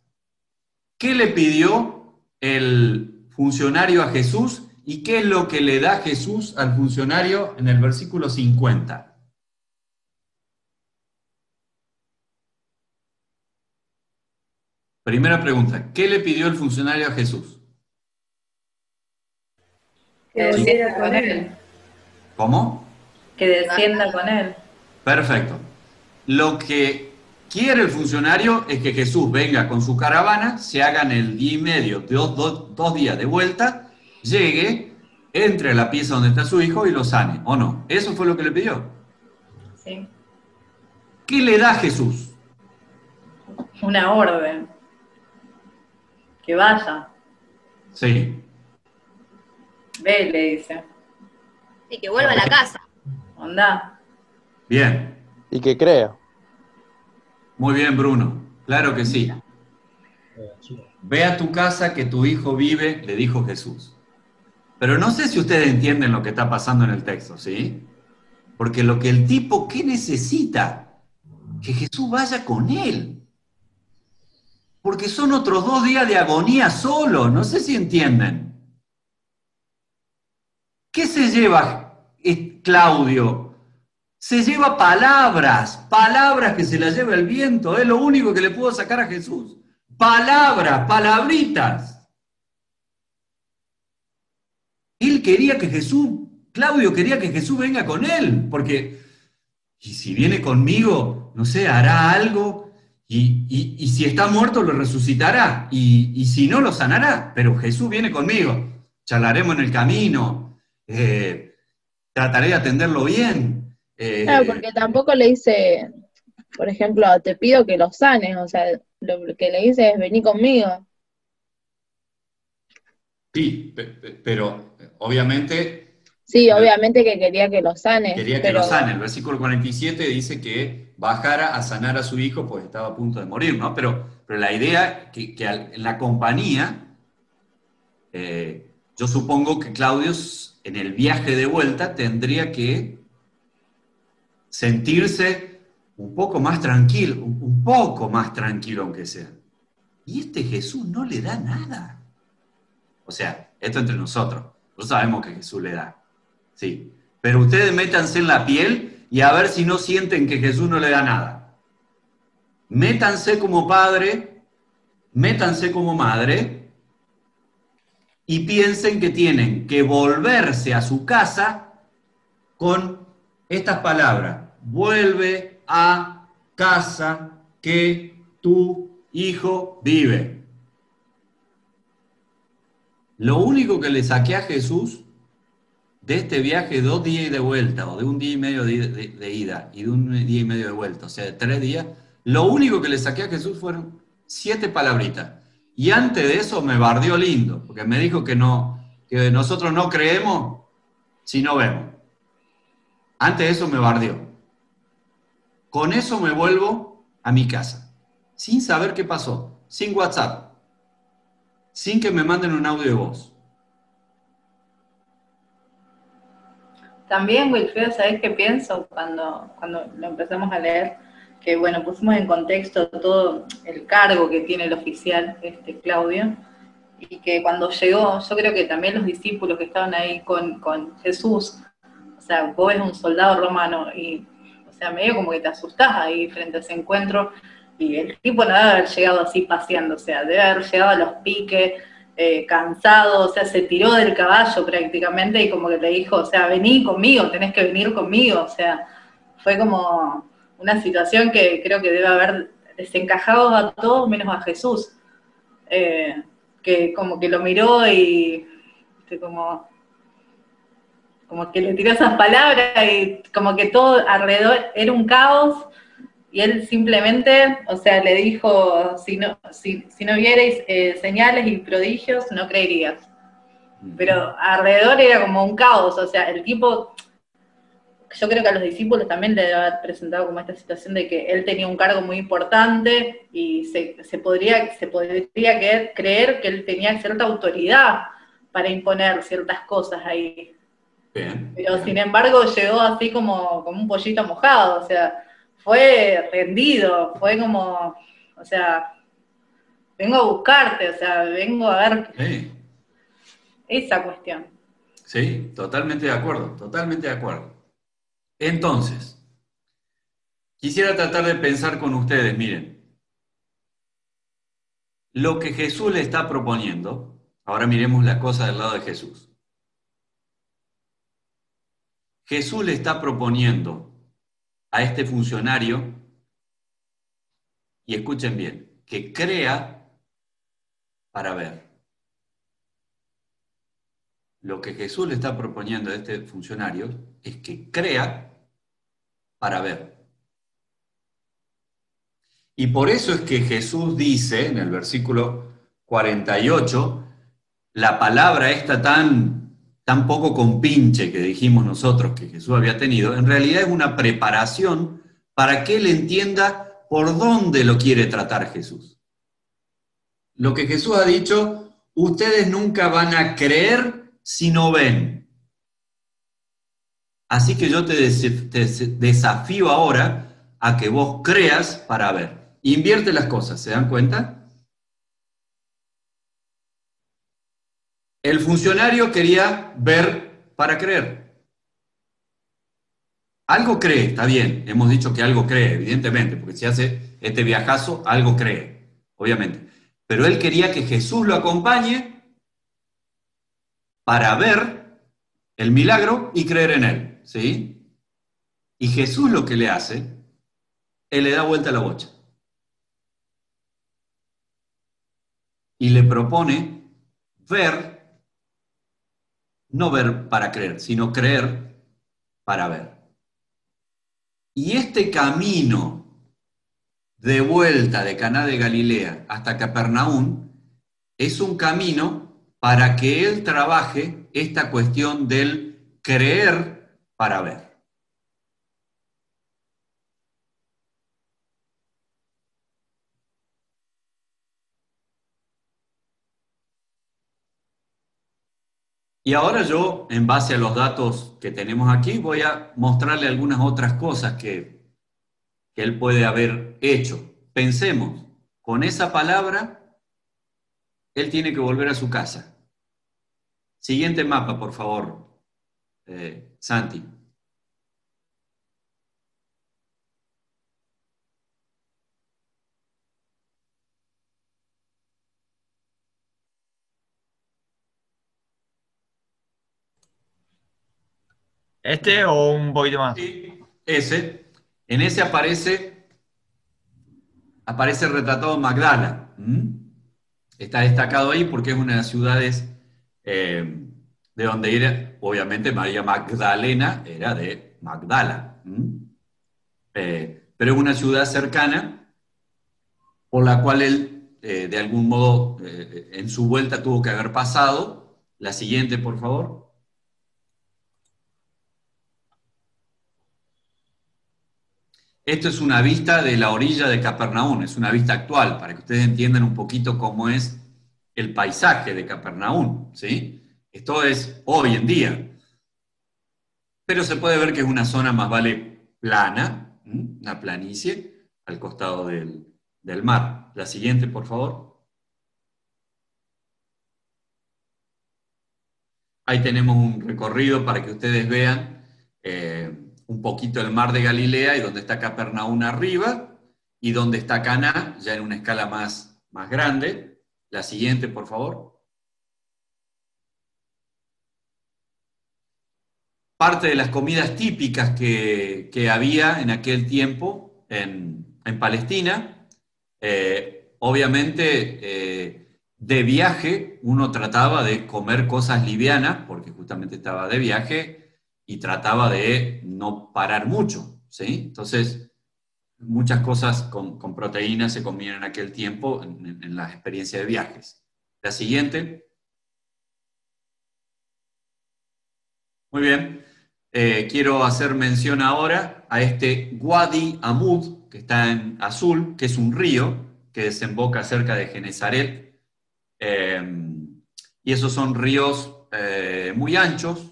¿Qué le pidió el funcionario a Jesús y qué es lo que le da Jesús al funcionario en el versículo 50? Primera pregunta, ¿qué le pidió el funcionario a Jesús? Que descienda con él. ¿Cómo? Que descienda con él. Perfecto. Lo que quiere el funcionario es que Jesús venga con su caravana, se hagan el día y medio, dos días de vuelta, llegue, entre a la pieza donde está su hijo y lo sane, ¿o no? ¿Eso fue lo que le pidió? Sí. ¿Qué le da Jesús? Una orden. Que vaya. Sí. Ve, le dice. Y que vuelva a la casa. Andá. Bien. Y que crea. Muy bien, Bruno. Claro que sí. Ve a tu casa que tu hijo vive, le dijo Jesús. Pero no sé si ustedes entienden lo que está pasando en el texto, ¿sí? Porque lo que el tipo, ¿qué necesita? Que Jesús vaya con él. Porque son otros 2 días de agonía solo, no sé si entienden. ¿Qué se lleva Claudio? Se lleva palabras que se las lleva el viento, es lo único que le pudo sacar a Jesús. Palabras, palabritas. Él quería que Claudio quería que Jesús venga con él, porque, y si viene conmigo, no sé, hará algo, y si está muerto lo resucitará, y si no lo sanará, pero Jesús viene conmigo, charlaremos en el camino, trataré de atenderlo bien. Claro, porque tampoco le dice, por ejemplo, te pido que lo sanes, o sea, lo que le dice es vení conmigo. Sí, pero obviamente Sí, obviamente que quería que lo sanes, quería que pero lo sane. El versículo 47 dice que bajara a sanar a su hijo, pues estaba a punto de morir, ¿no? Pero la idea que en la compañía, yo supongo que Claudio en el viaje de vuelta tendría que sentirse un poco más tranquilo, un poco más tranquilo aunque sea. Y este Jesús no le da nada. O sea, esto entre nosotros. Nosotros sabemos que Jesús le da. Sí. Pero ustedes métanse en la piel y a ver si no sienten que Jesús no le da nada. Métanse como padre, métanse como madre y piensen que tienen que volverse a su casa con estas palabras. Vuelve a casa que tu hijo vive. Lo único que le saqué a Jesús de este viaje 2 días de vuelta, o de 1 día y medio de ida, y de 1 día y medio de vuelta, o sea, de 3 días, lo único que le saqué a Jesús fueron 7 palabritas. Y antes de eso me bardeó lindo, porque me dijo que nosotros no creemos si no vemos. Antes de eso me bardeó. Con eso me vuelvo a mi casa, sin saber qué pasó, sin WhatsApp, sin que me manden un audio de voz. También, Wilfredo, ¿sabés qué pienso cuando lo empezamos a leer? Que, bueno, pusimos en contexto todo el cargo que tiene el oficial, Claudio, y que cuando llegó, yo creo que también los discípulos que estaban ahí con Jesús, o sea, vos ves un soldado romano y, o sea, medio como que te asustás ahí frente a ese encuentro, y el tipo no debe haber llegado así paseando, o sea, debe haber llegado a los piques, cansado, o sea, se tiró del caballo prácticamente y como que le dijo, o sea, vení conmigo, tenés que venir conmigo, o sea, fue como una situación que creo que debe haber desencajado a todos menos a Jesús, que como que lo miró y como que le tiró esas palabras y como que todo alrededor era un caos. Y él simplemente, o sea, le dijo, si no vierais señales y prodigios, no creerías. Pero alrededor era como un caos, o sea, el tipo, yo creo que a los discípulos también le debe haber presentado como esta situación de que él tenía un cargo muy importante y se podría creer que él tenía cierta autoridad para imponer ciertas cosas ahí. Bien, Pero bien. sin embargo llegó así como un pollito mojado, o sea, fue rendido, fue como, o sea, vengo a buscarte, o sea, vengo a ver Sí, esa cuestión. sí, totalmente de acuerdo, totalmente de acuerdo. Entonces, quisiera tratar de pensar con ustedes, miren, lo que Jesús le está proponiendo, ahora miremos la cosa del lado de Jesús. Jesús le está proponiendo a este funcionario, y escuchen bien, que crea para ver. Lo que Jesús le está proponiendo a este funcionario es que crea para ver. Y por eso es que Jesús dice en el versículo 48, la palabra esta tan poco compinche que dijimos nosotros que Jesús había tenido, en realidad es una preparación para que él entienda por dónde lo quiere tratar Jesús. Lo que Jesús ha dicho, ustedes nunca van a creer si no ven. Así que yo te desafío ahora a que vos creas para ver. Invierte las cosas, ¿se dan cuenta? El funcionario quería ver para creer. Algo cree, está bien, hemos dicho que algo cree, evidentemente, porque si hace este viajazo, algo cree, obviamente. Pero él quería que Jesús lo acompañe para ver el milagro y creer en él, ¿sí? Y Jesús lo que le hace, él le da vuelta a la bocha. Y le propone ver, no ver para creer, sino creer para ver. Y este camino de vuelta de Caná de Galilea hasta Capernaum es un camino para que él trabaje esta cuestión del creer para ver. Y ahora yo, en base a los datos que tenemos aquí, voy a mostrarle algunas otras cosas que él puede haber hecho. Pensemos, con esa palabra, él tiene que volver a su casa. Siguiente mapa, por favor, Santi. ¿Este o un poquito más? Sí, ese. En ese aparece retratado Magdala. Está destacado ahí porque es una de las ciudades de donde era, obviamente María Magdalena era de Magdala. Pero es una ciudad cercana por la cual él, de algún modo, en su vuelta tuvo que haber pasado. La siguiente, por favor. Esto es una vista de la orilla de Capernaum, es una vista actual, para que ustedes entiendan un poquito cómo es el paisaje de Capernaum, ¿sí? Esto es hoy en día. Pero se puede ver que es una zona más vale plana, una planicie, al costado del mar. La siguiente, por favor. Ahí tenemos un recorrido para que ustedes vean un poquito el mar de Galilea y donde está Capernaum arriba y donde está Caná, ya en una escala más grande. La siguiente, por favor. Parte de las comidas típicas que había en aquel tiempo en Palestina. Obviamente, de viaje uno trataba de comer cosas livianas, porque justamente estaba de viaje, y trataba de no parar mucho, ¿sí? Entonces, muchas cosas con proteínas se comían en aquel tiempo en las experiencias de viajes. La siguiente. Muy bien. Quiero hacer mención ahora a este Wadi Amud, que está en azul, que es un río que desemboca cerca de Genesaret. Y esos son ríos muy anchos.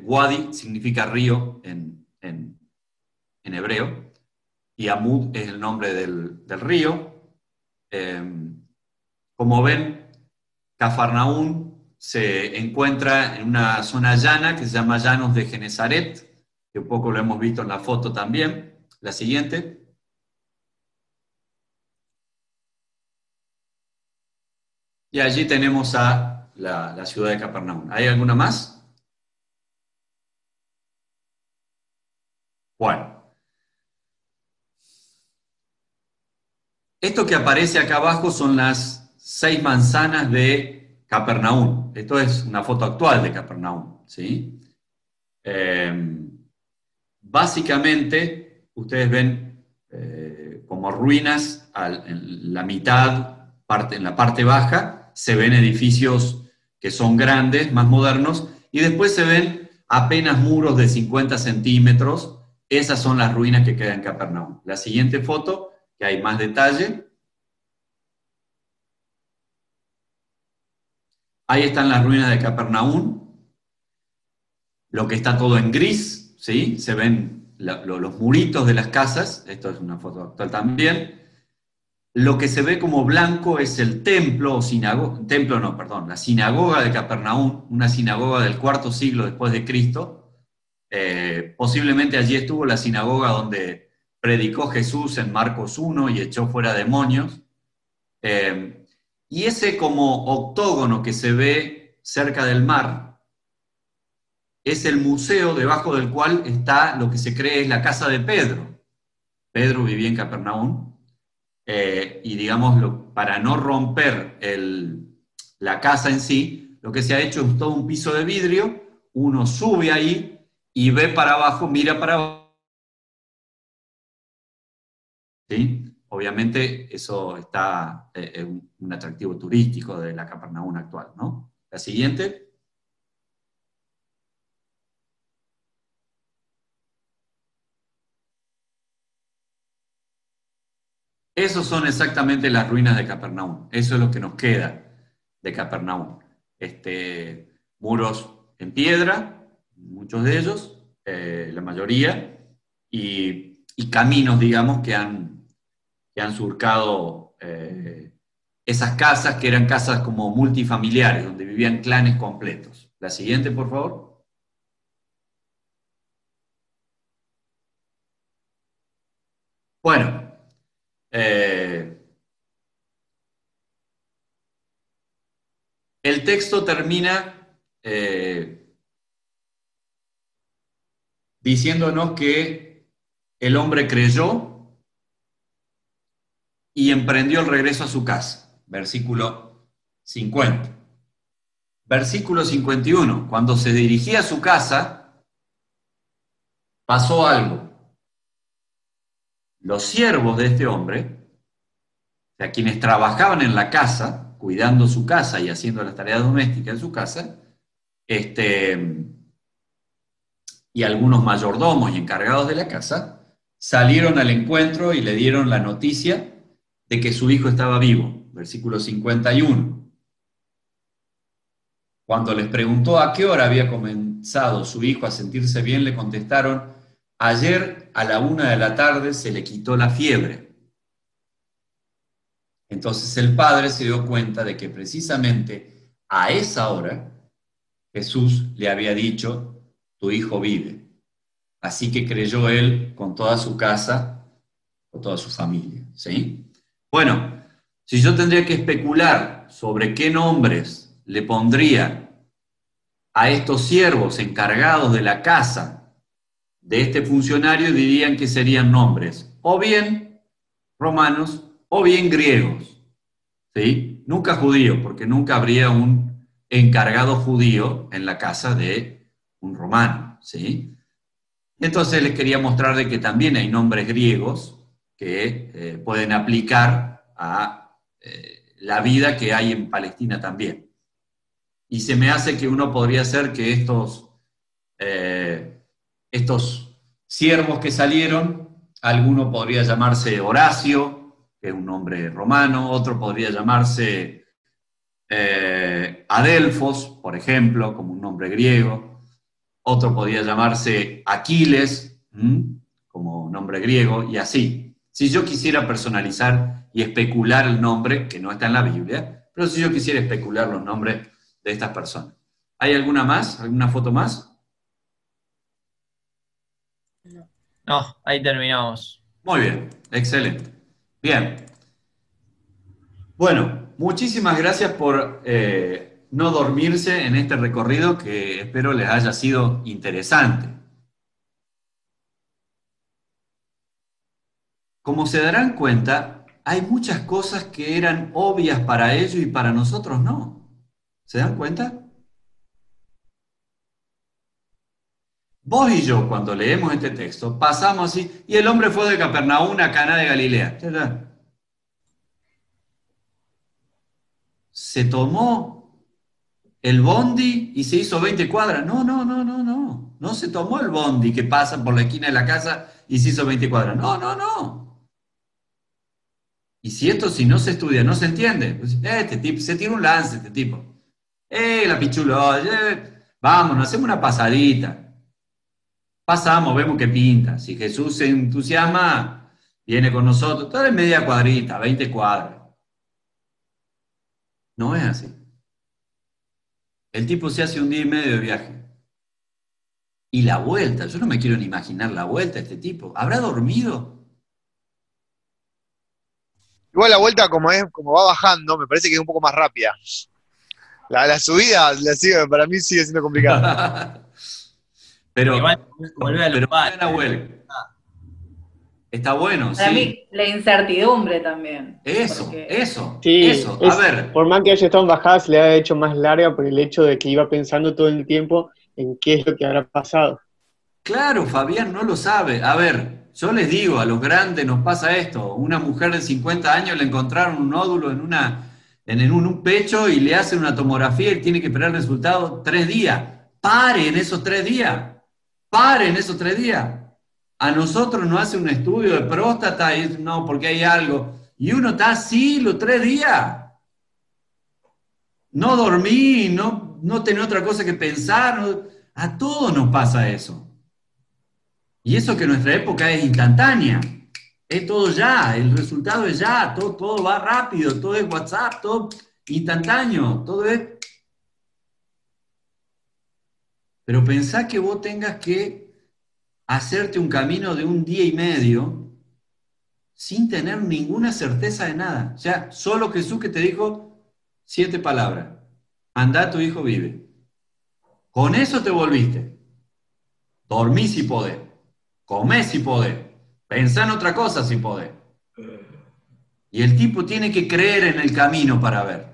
Wadi significa río en hebreo, y Amud es el nombre del río. Como ven, Cafarnaún se encuentra en una zona llana que se llama Llanos de Genesaret, que un poco lo hemos visto en la foto también. La siguiente. Y allí tenemos a la ciudad de Capernaum. ¿Hay alguna más? Bueno. Esto que aparece acá abajo son las 6 manzanas de Capernaum. Esto es una foto actual de Capernaum, ¿sí? Básicamente, ustedes ven como ruinas en la mitad, en la parte baja, se ven edificios que son grandes, más modernos, y después se ven apenas muros de 50 centímetros. Esas son las ruinas que quedan en Capernaum. La siguiente foto, que hay más detalle. Ahí están las ruinas de Capernaum. Lo que está todo en gris, ¿sí? Se ven los muritos de las casas. Esto es una foto actual también. Lo que se ve como blanco es el templo, o la sinagoga de Capernaum, una sinagoga del IV siglo después de Cristo. Posiblemente allí estuvo la sinagoga donde predicó Jesús en Marcos 1 y echó fuera demonios. Y ese como octógono que se ve cerca del mar es el museo debajo del cual está lo que se cree es la casa de Pedro. Pedro vivía en Capernaum. Y digamos, para no romper la casa en sí, lo que se ha hecho es todo un piso de vidrio, uno sube ahí y ve para abajo, mira para abajo. ¿Sí? Obviamente eso está un atractivo turístico de la Capernaum actual, ¿no? La siguiente. Esos son exactamente las ruinas de Capernaum. Eso es lo que nos queda de Capernaum. Muros en piedra, muchos de ellos, la mayoría, y caminos, digamos, que han surcado esas casas, que eran casas como multifamiliares, donde vivían clanes completos. La siguiente, por favor. Bueno. El texto termina diciéndonos que el hombre creyó y emprendió el regreso a su casa. Versículo 50. Versículo 51. Cuando se dirigía a su casa, pasó algo. Los siervos de este hombre, o sea, quienes trabajaban en la casa, cuidando su casa y haciendo las tareas domésticas en su casa, y algunos mayordomos y encargados de la casa, salieron al encuentro y le dieron la noticia de que su hijo estaba vivo. Versículo 51. Cuando les preguntó a qué hora había comenzado su hijo a sentirse bien, le contestaron: ayer a la 1 de la tarde se le quitó la fiebre. Entonces el padre se dio cuenta de que precisamente a esa hora Jesús le había dicho: tu hijo vive. Así que creyó él con toda su casa, con toda su familia. ¿Sí? Bueno, si yo tendría que especular sobre qué nombres le pondría a estos siervos encargados de la casa de este funcionario, dirían que serían nombres o bien romanos o bien griegos, ¿sí? Nunca judíos, porque nunca habría un encargado judío en la casa de un romano, ¿sí? Entonces les quería mostrar de que también hay nombres griegos que pueden aplicar a la vida que hay en Palestina también. Y se me hace que uno podría ser que estos siervos que salieron, alguno podría llamarse Horacio, que es un nombre romano, otro podría llamarse Adelfos, por ejemplo, como un nombre griego, otro podría llamarse Aquiles, como nombre griego, y así. Si yo quisiera personalizar y especular el nombre, que no está en la Biblia, pero si yo quisiera especular los nombres de estas personas. ¿Hay alguna más? ¿Alguna foto más? No, ahí terminamos. Muy bien, excelente. Bien. Bueno, muchísimas gracias por no dormirse en este recorrido que espero les haya sido interesante. Como se darán cuenta, hay muchas cosas que eran obvias para ellos y para nosotros no. ¿Se dan cuenta? Vos y yo, cuando leemos este texto, pasamos así, y el hombre fue de Capernaum a Caná de Galilea. Se tomó el bondi y se hizo 20 cuadras. No, no, no, no, no. No se tomó el bondi que pasa por la esquina de la casa y se hizo 20 cuadras. No, no, no. Y si no se estudia, no se entiende. Pues, este tipo, se tira un lance, este tipo. La pichula, vamos, nos hacemos una pasadita. Pasamos, vemos que pinta. Si Jesús se entusiasma, viene con nosotros. Todo es media cuadrita, 20 cuadras. No es así. El tipo se hace un día y medio de viaje. Y la vuelta, yo no me quiero ni imaginar la vuelta de este tipo. ¿Habrá dormido? Igual la vuelta como va bajando, me parece que es un poco más rápida. La subida para mí sigue siendo complicada. Pero Igual, volver al lugar. Está bueno, Para sí. mí, la incertidumbre también. Eso. Sí, Eso. A ver. Por más que haya estado en bajada, se le ha hecho más larga por el hecho de que iba pensando todo el tiempo en qué es lo que habrá pasado. Claro, Fabián no lo sabe. A ver, yo les digo, a los grandes nos pasa esto. Una mujer de 50 años le encontraron un nódulo en un pecho y le hacen una tomografía y tiene que esperar el resultado 3 días. Paren esos 3 días. Paren esos 3 días. A nosotros nos hace un estudio de próstata y no, porque hay algo. Y uno está así los 3 días. No dormí, no tenía otra cosa que pensar. A todos nos pasa eso. Y eso que nuestra época es instantánea. Es todo ya, el resultado es ya, todo va rápido, todo es WhatsApp, todo instantáneo, todo es... Pero pensá que vos tengas que hacerte un camino de un día y medio sin tener ninguna certeza de nada. O sea, solo Jesús que te dijo 7 palabras. Andá, tu hijo vive. Con eso te volviste. Dormí si podés. Comé si podés. Pensá en otra cosa si podés. Y el tipo tiene que creer en el camino para ver.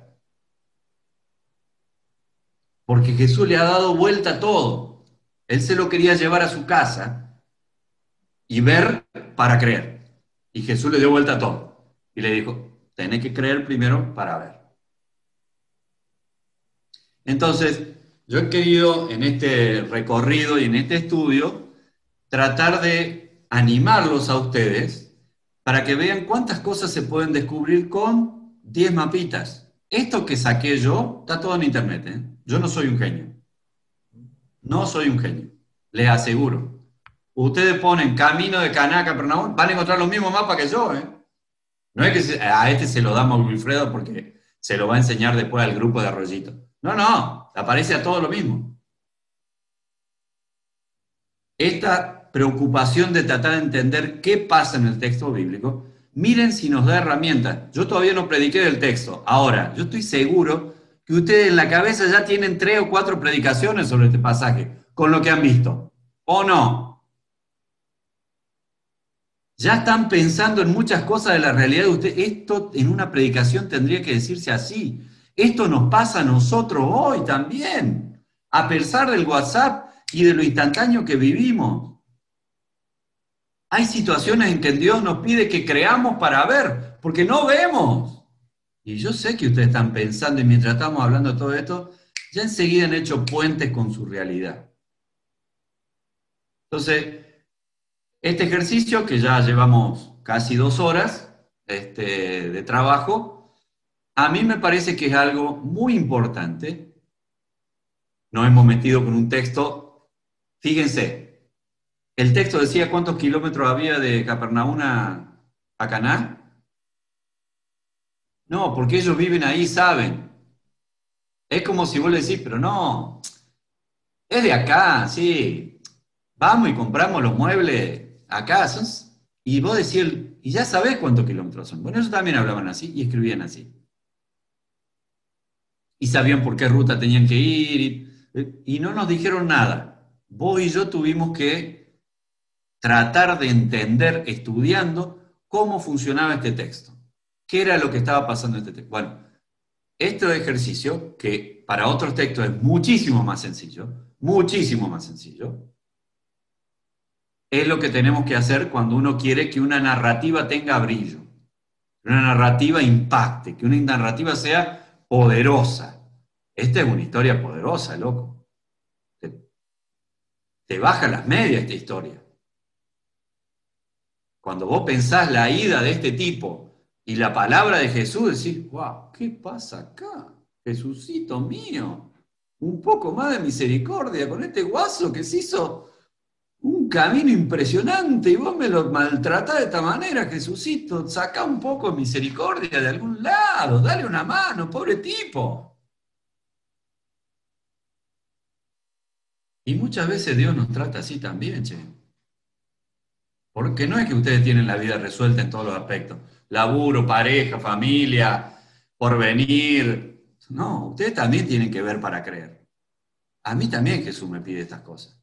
Porque Jesús le ha dado vuelta a todo. Él se lo quería llevar a su casa y ver para creer. Y Jesús le dio vuelta a todo. Y le dijo, tenés que creer primero para ver. Entonces, yo he querido en este recorrido y en este estudio tratar de animarlos a ustedes para que vean cuántas cosas se pueden descubrir con 10 mapitas. Esto que saqué yo está todo en internet, ¿eh? Yo no soy un genio. No soy un genio, les aseguro. Ustedes ponen Camino de Caná a Capernaum, van a encontrar los mismos mapas que yo, ¿eh? No es que a este se lo damos a Wilfredo porque se lo va a enseñar después al grupo de Arroyito. No, aparece a todo lo mismo. Esta preocupación de tratar de entender qué pasa en el texto bíblico, miren si nos da herramientas. Yo todavía no prediqué del texto. Ahora, yo estoy seguro que ustedes en la cabeza ya tienen 3 o 4 predicaciones sobre este pasaje, con lo que han visto. ¿O no? Ya están pensando en muchas cosas de la realidad de ustedes. Esto en una predicación tendría que decirse así. Esto nos pasa a nosotros hoy también, a pesar del WhatsApp y de lo instantáneo que vivimos. Hay situaciones en que Dios nos pide que creamos para ver, porque no vemos. Y yo sé que ustedes están pensando, y mientras estamos hablando de todo esto, ya enseguida han hecho puentes con su realidad. Entonces, este ejercicio, que ya llevamos casi 2 horas de trabajo, a mí me parece que es algo muy importante. Nos hemos metido con un texto, fíjense, el texto decía cuántos kilómetros había de Capernaum a Caná. No, porque ellos viven ahí, saben. Es como si vos le decís, pero no, es de acá, sí. Vamos y compramos los muebles acá. Y vos decís, y ya sabés cuántos kilómetros son. Bueno, ellos también hablaban así y escribían así. Y sabían por qué ruta tenían que ir. Y no nos dijeron nada. Vos y yo tuvimos que tratar de entender, estudiando, cómo funcionaba este texto. ¿Qué era lo que estaba pasando en este texto? Bueno, este ejercicio, que para otros textos es muchísimo más sencillo, es lo que tenemos que hacer cuando uno quiere que una narrativa tenga brillo, que una narrativa impacte, que una narrativa sea poderosa. Esta es una historia poderosa, loco. Te baja las medias esta historia. Cuando vos pensás la ida de este tipo y la palabra de Jesús, decís, wow, ¿qué pasa acá? Jesucito mío, un poco más de misericordia con este guaso que se hizo un camino impresionante y vos me lo maltratás de esta manera, Jesucito, sacá un poco de misericordia de algún lado, dale una mano, pobre tipo. Y muchas veces Dios nos trata así también, che. Porque no es que ustedes tienen la vida resuelta en todos los aspectos. Laburo, pareja, familia, porvenir. No, ustedes también tienen que ver para creer. A mí también Jesús me pide estas cosas.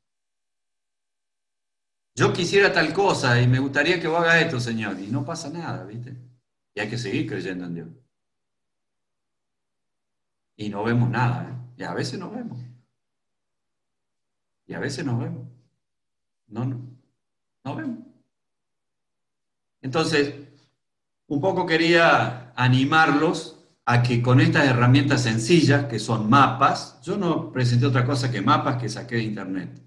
Yo quisiera tal cosa y me gustaría que vos hagas esto, Señor. Y no pasa nada, ¿viste? Y hay que seguir creyendo en Dios. Y no vemos nada, ¿eh? Y a veces no vemos. Y a veces no vemos. No vemos. Entonces, un poco quería animarlos a que con estas herramientas sencillas, que son mapas, yo no presenté otra cosa que mapas que saqué de internet.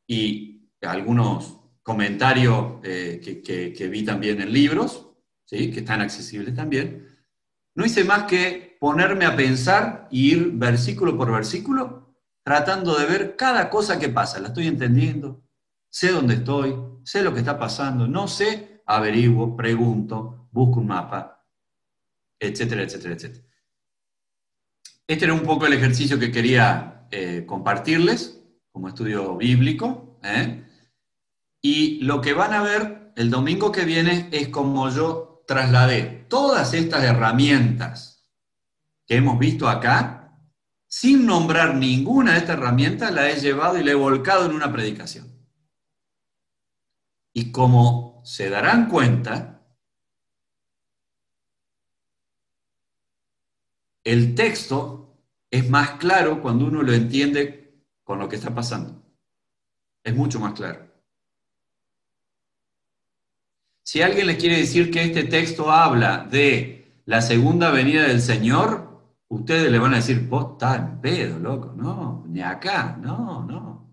Y algunos comentarios que vi también en libros, ¿sí? Que están accesibles también. No hice más que ponerme a pensar y ir versículo por versículo, tratando de ver cada cosa que pasa. La estoy entendiendo, sé dónde estoy, sé lo que está pasando, no sé, averiguo, pregunto, busco un mapa, etcétera, etcétera, etcétera. Este era un poco el ejercicio que quería compartirles como estudio bíblico, ¿eh? Y lo que van a ver el domingo que viene es como yo trasladé todas estas herramientas que hemos visto acá, sin nombrar ninguna de estas herramientas, la he llevado y la he volcado en una predicación. Y como se darán cuenta, el texto es más claro cuando uno lo entiende con lo que está pasando. Es mucho más claro. Si alguien les quiere decir que este texto habla de la segunda venida del Señor, ustedes le van a decir, vos estás en pedo, loco, no, ni acá, no.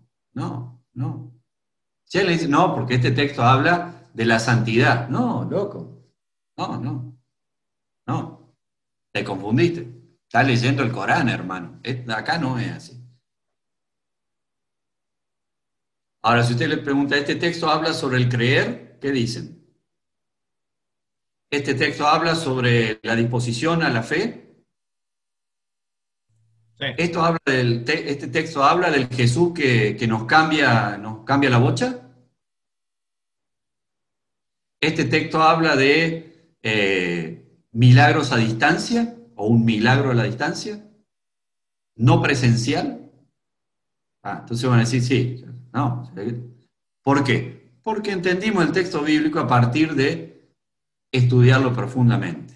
Si alguien le dice, no, porque este texto habla de la santidad, no, loco, no, te confundiste, estás leyendo el Corán, hermano, acá no es así. Ahora, si usted le pregunta, ¿este texto habla sobre el creer? ¿Qué dicen? ¿Este texto habla sobre la disposición a la fe? Sí. ¿Este texto habla del Jesús que nos cambia la bocha? ¿Este texto habla de milagros a distancia o un milagro a la distancia? ¿No presencial? Entonces van a decir, sí, no. ¿Por qué? Porque entendimos el texto bíblico a partir de estudiarlo profundamente.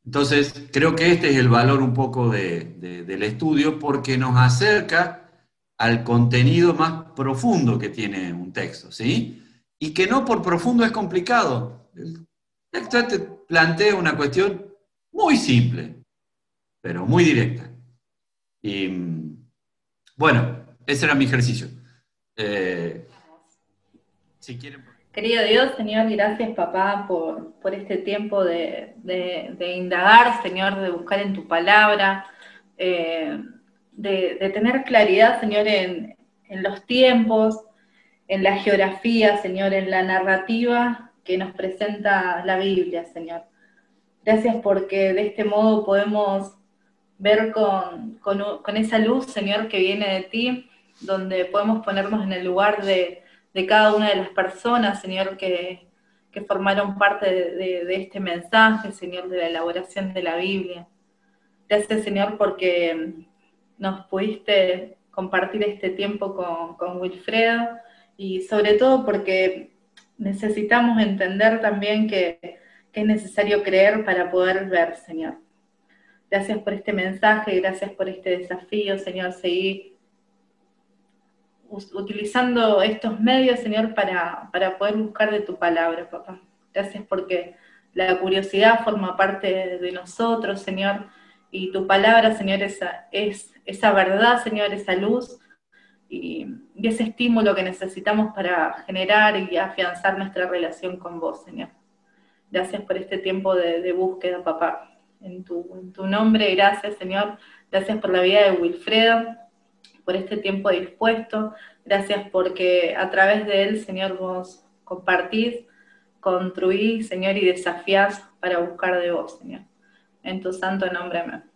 Entonces, creo que este es el valor un poco del estudio, porque nos acerca al contenido más profundo que tiene un texto, ¿sí? Y que no por profundo es complicado. El texto te plantea una cuestión muy simple, pero muy directa. Y, bueno, ese era mi ejercicio. Si quieren... Querido Dios, Señor, gracias, papá, por este tiempo de indagar, Señor, de buscar en tu palabra, de tener claridad, Señor, en los tiempos, en la geografía, Señor, en la narrativa que nos presenta la Biblia, Señor. Gracias porque de este modo podemos ver con esa luz, Señor, que viene de ti, donde podemos ponernos en el lugar de cada una de las personas, Señor, que formaron parte de este mensaje, Señor, de la elaboración de la Biblia. Gracias, Señor, porque nos pudiste compartir este tiempo con Wilfredo, y sobre todo porque necesitamos entender también que es necesario creer para poder ver, Señor. Gracias por este mensaje, gracias por este desafío, Señor, seguir utilizando estos medios, Señor, para poder buscar de tu palabra, papá. Gracias porque la curiosidad forma parte de nosotros, Señor, y tu palabra, Señor, es esa verdad, Señor, esa luz, y ese estímulo que necesitamos para generar y afianzar nuestra relación con vos, Señor. Gracias por este tiempo de búsqueda, papá. En tu nombre, gracias, Señor. Gracias por la vida de Wilfredo, por este tiempo dispuesto. Gracias porque a través de él, Señor, vos compartís, construís, Señor, y desafías para buscar de vos, Señor. En tu santo nombre, amén.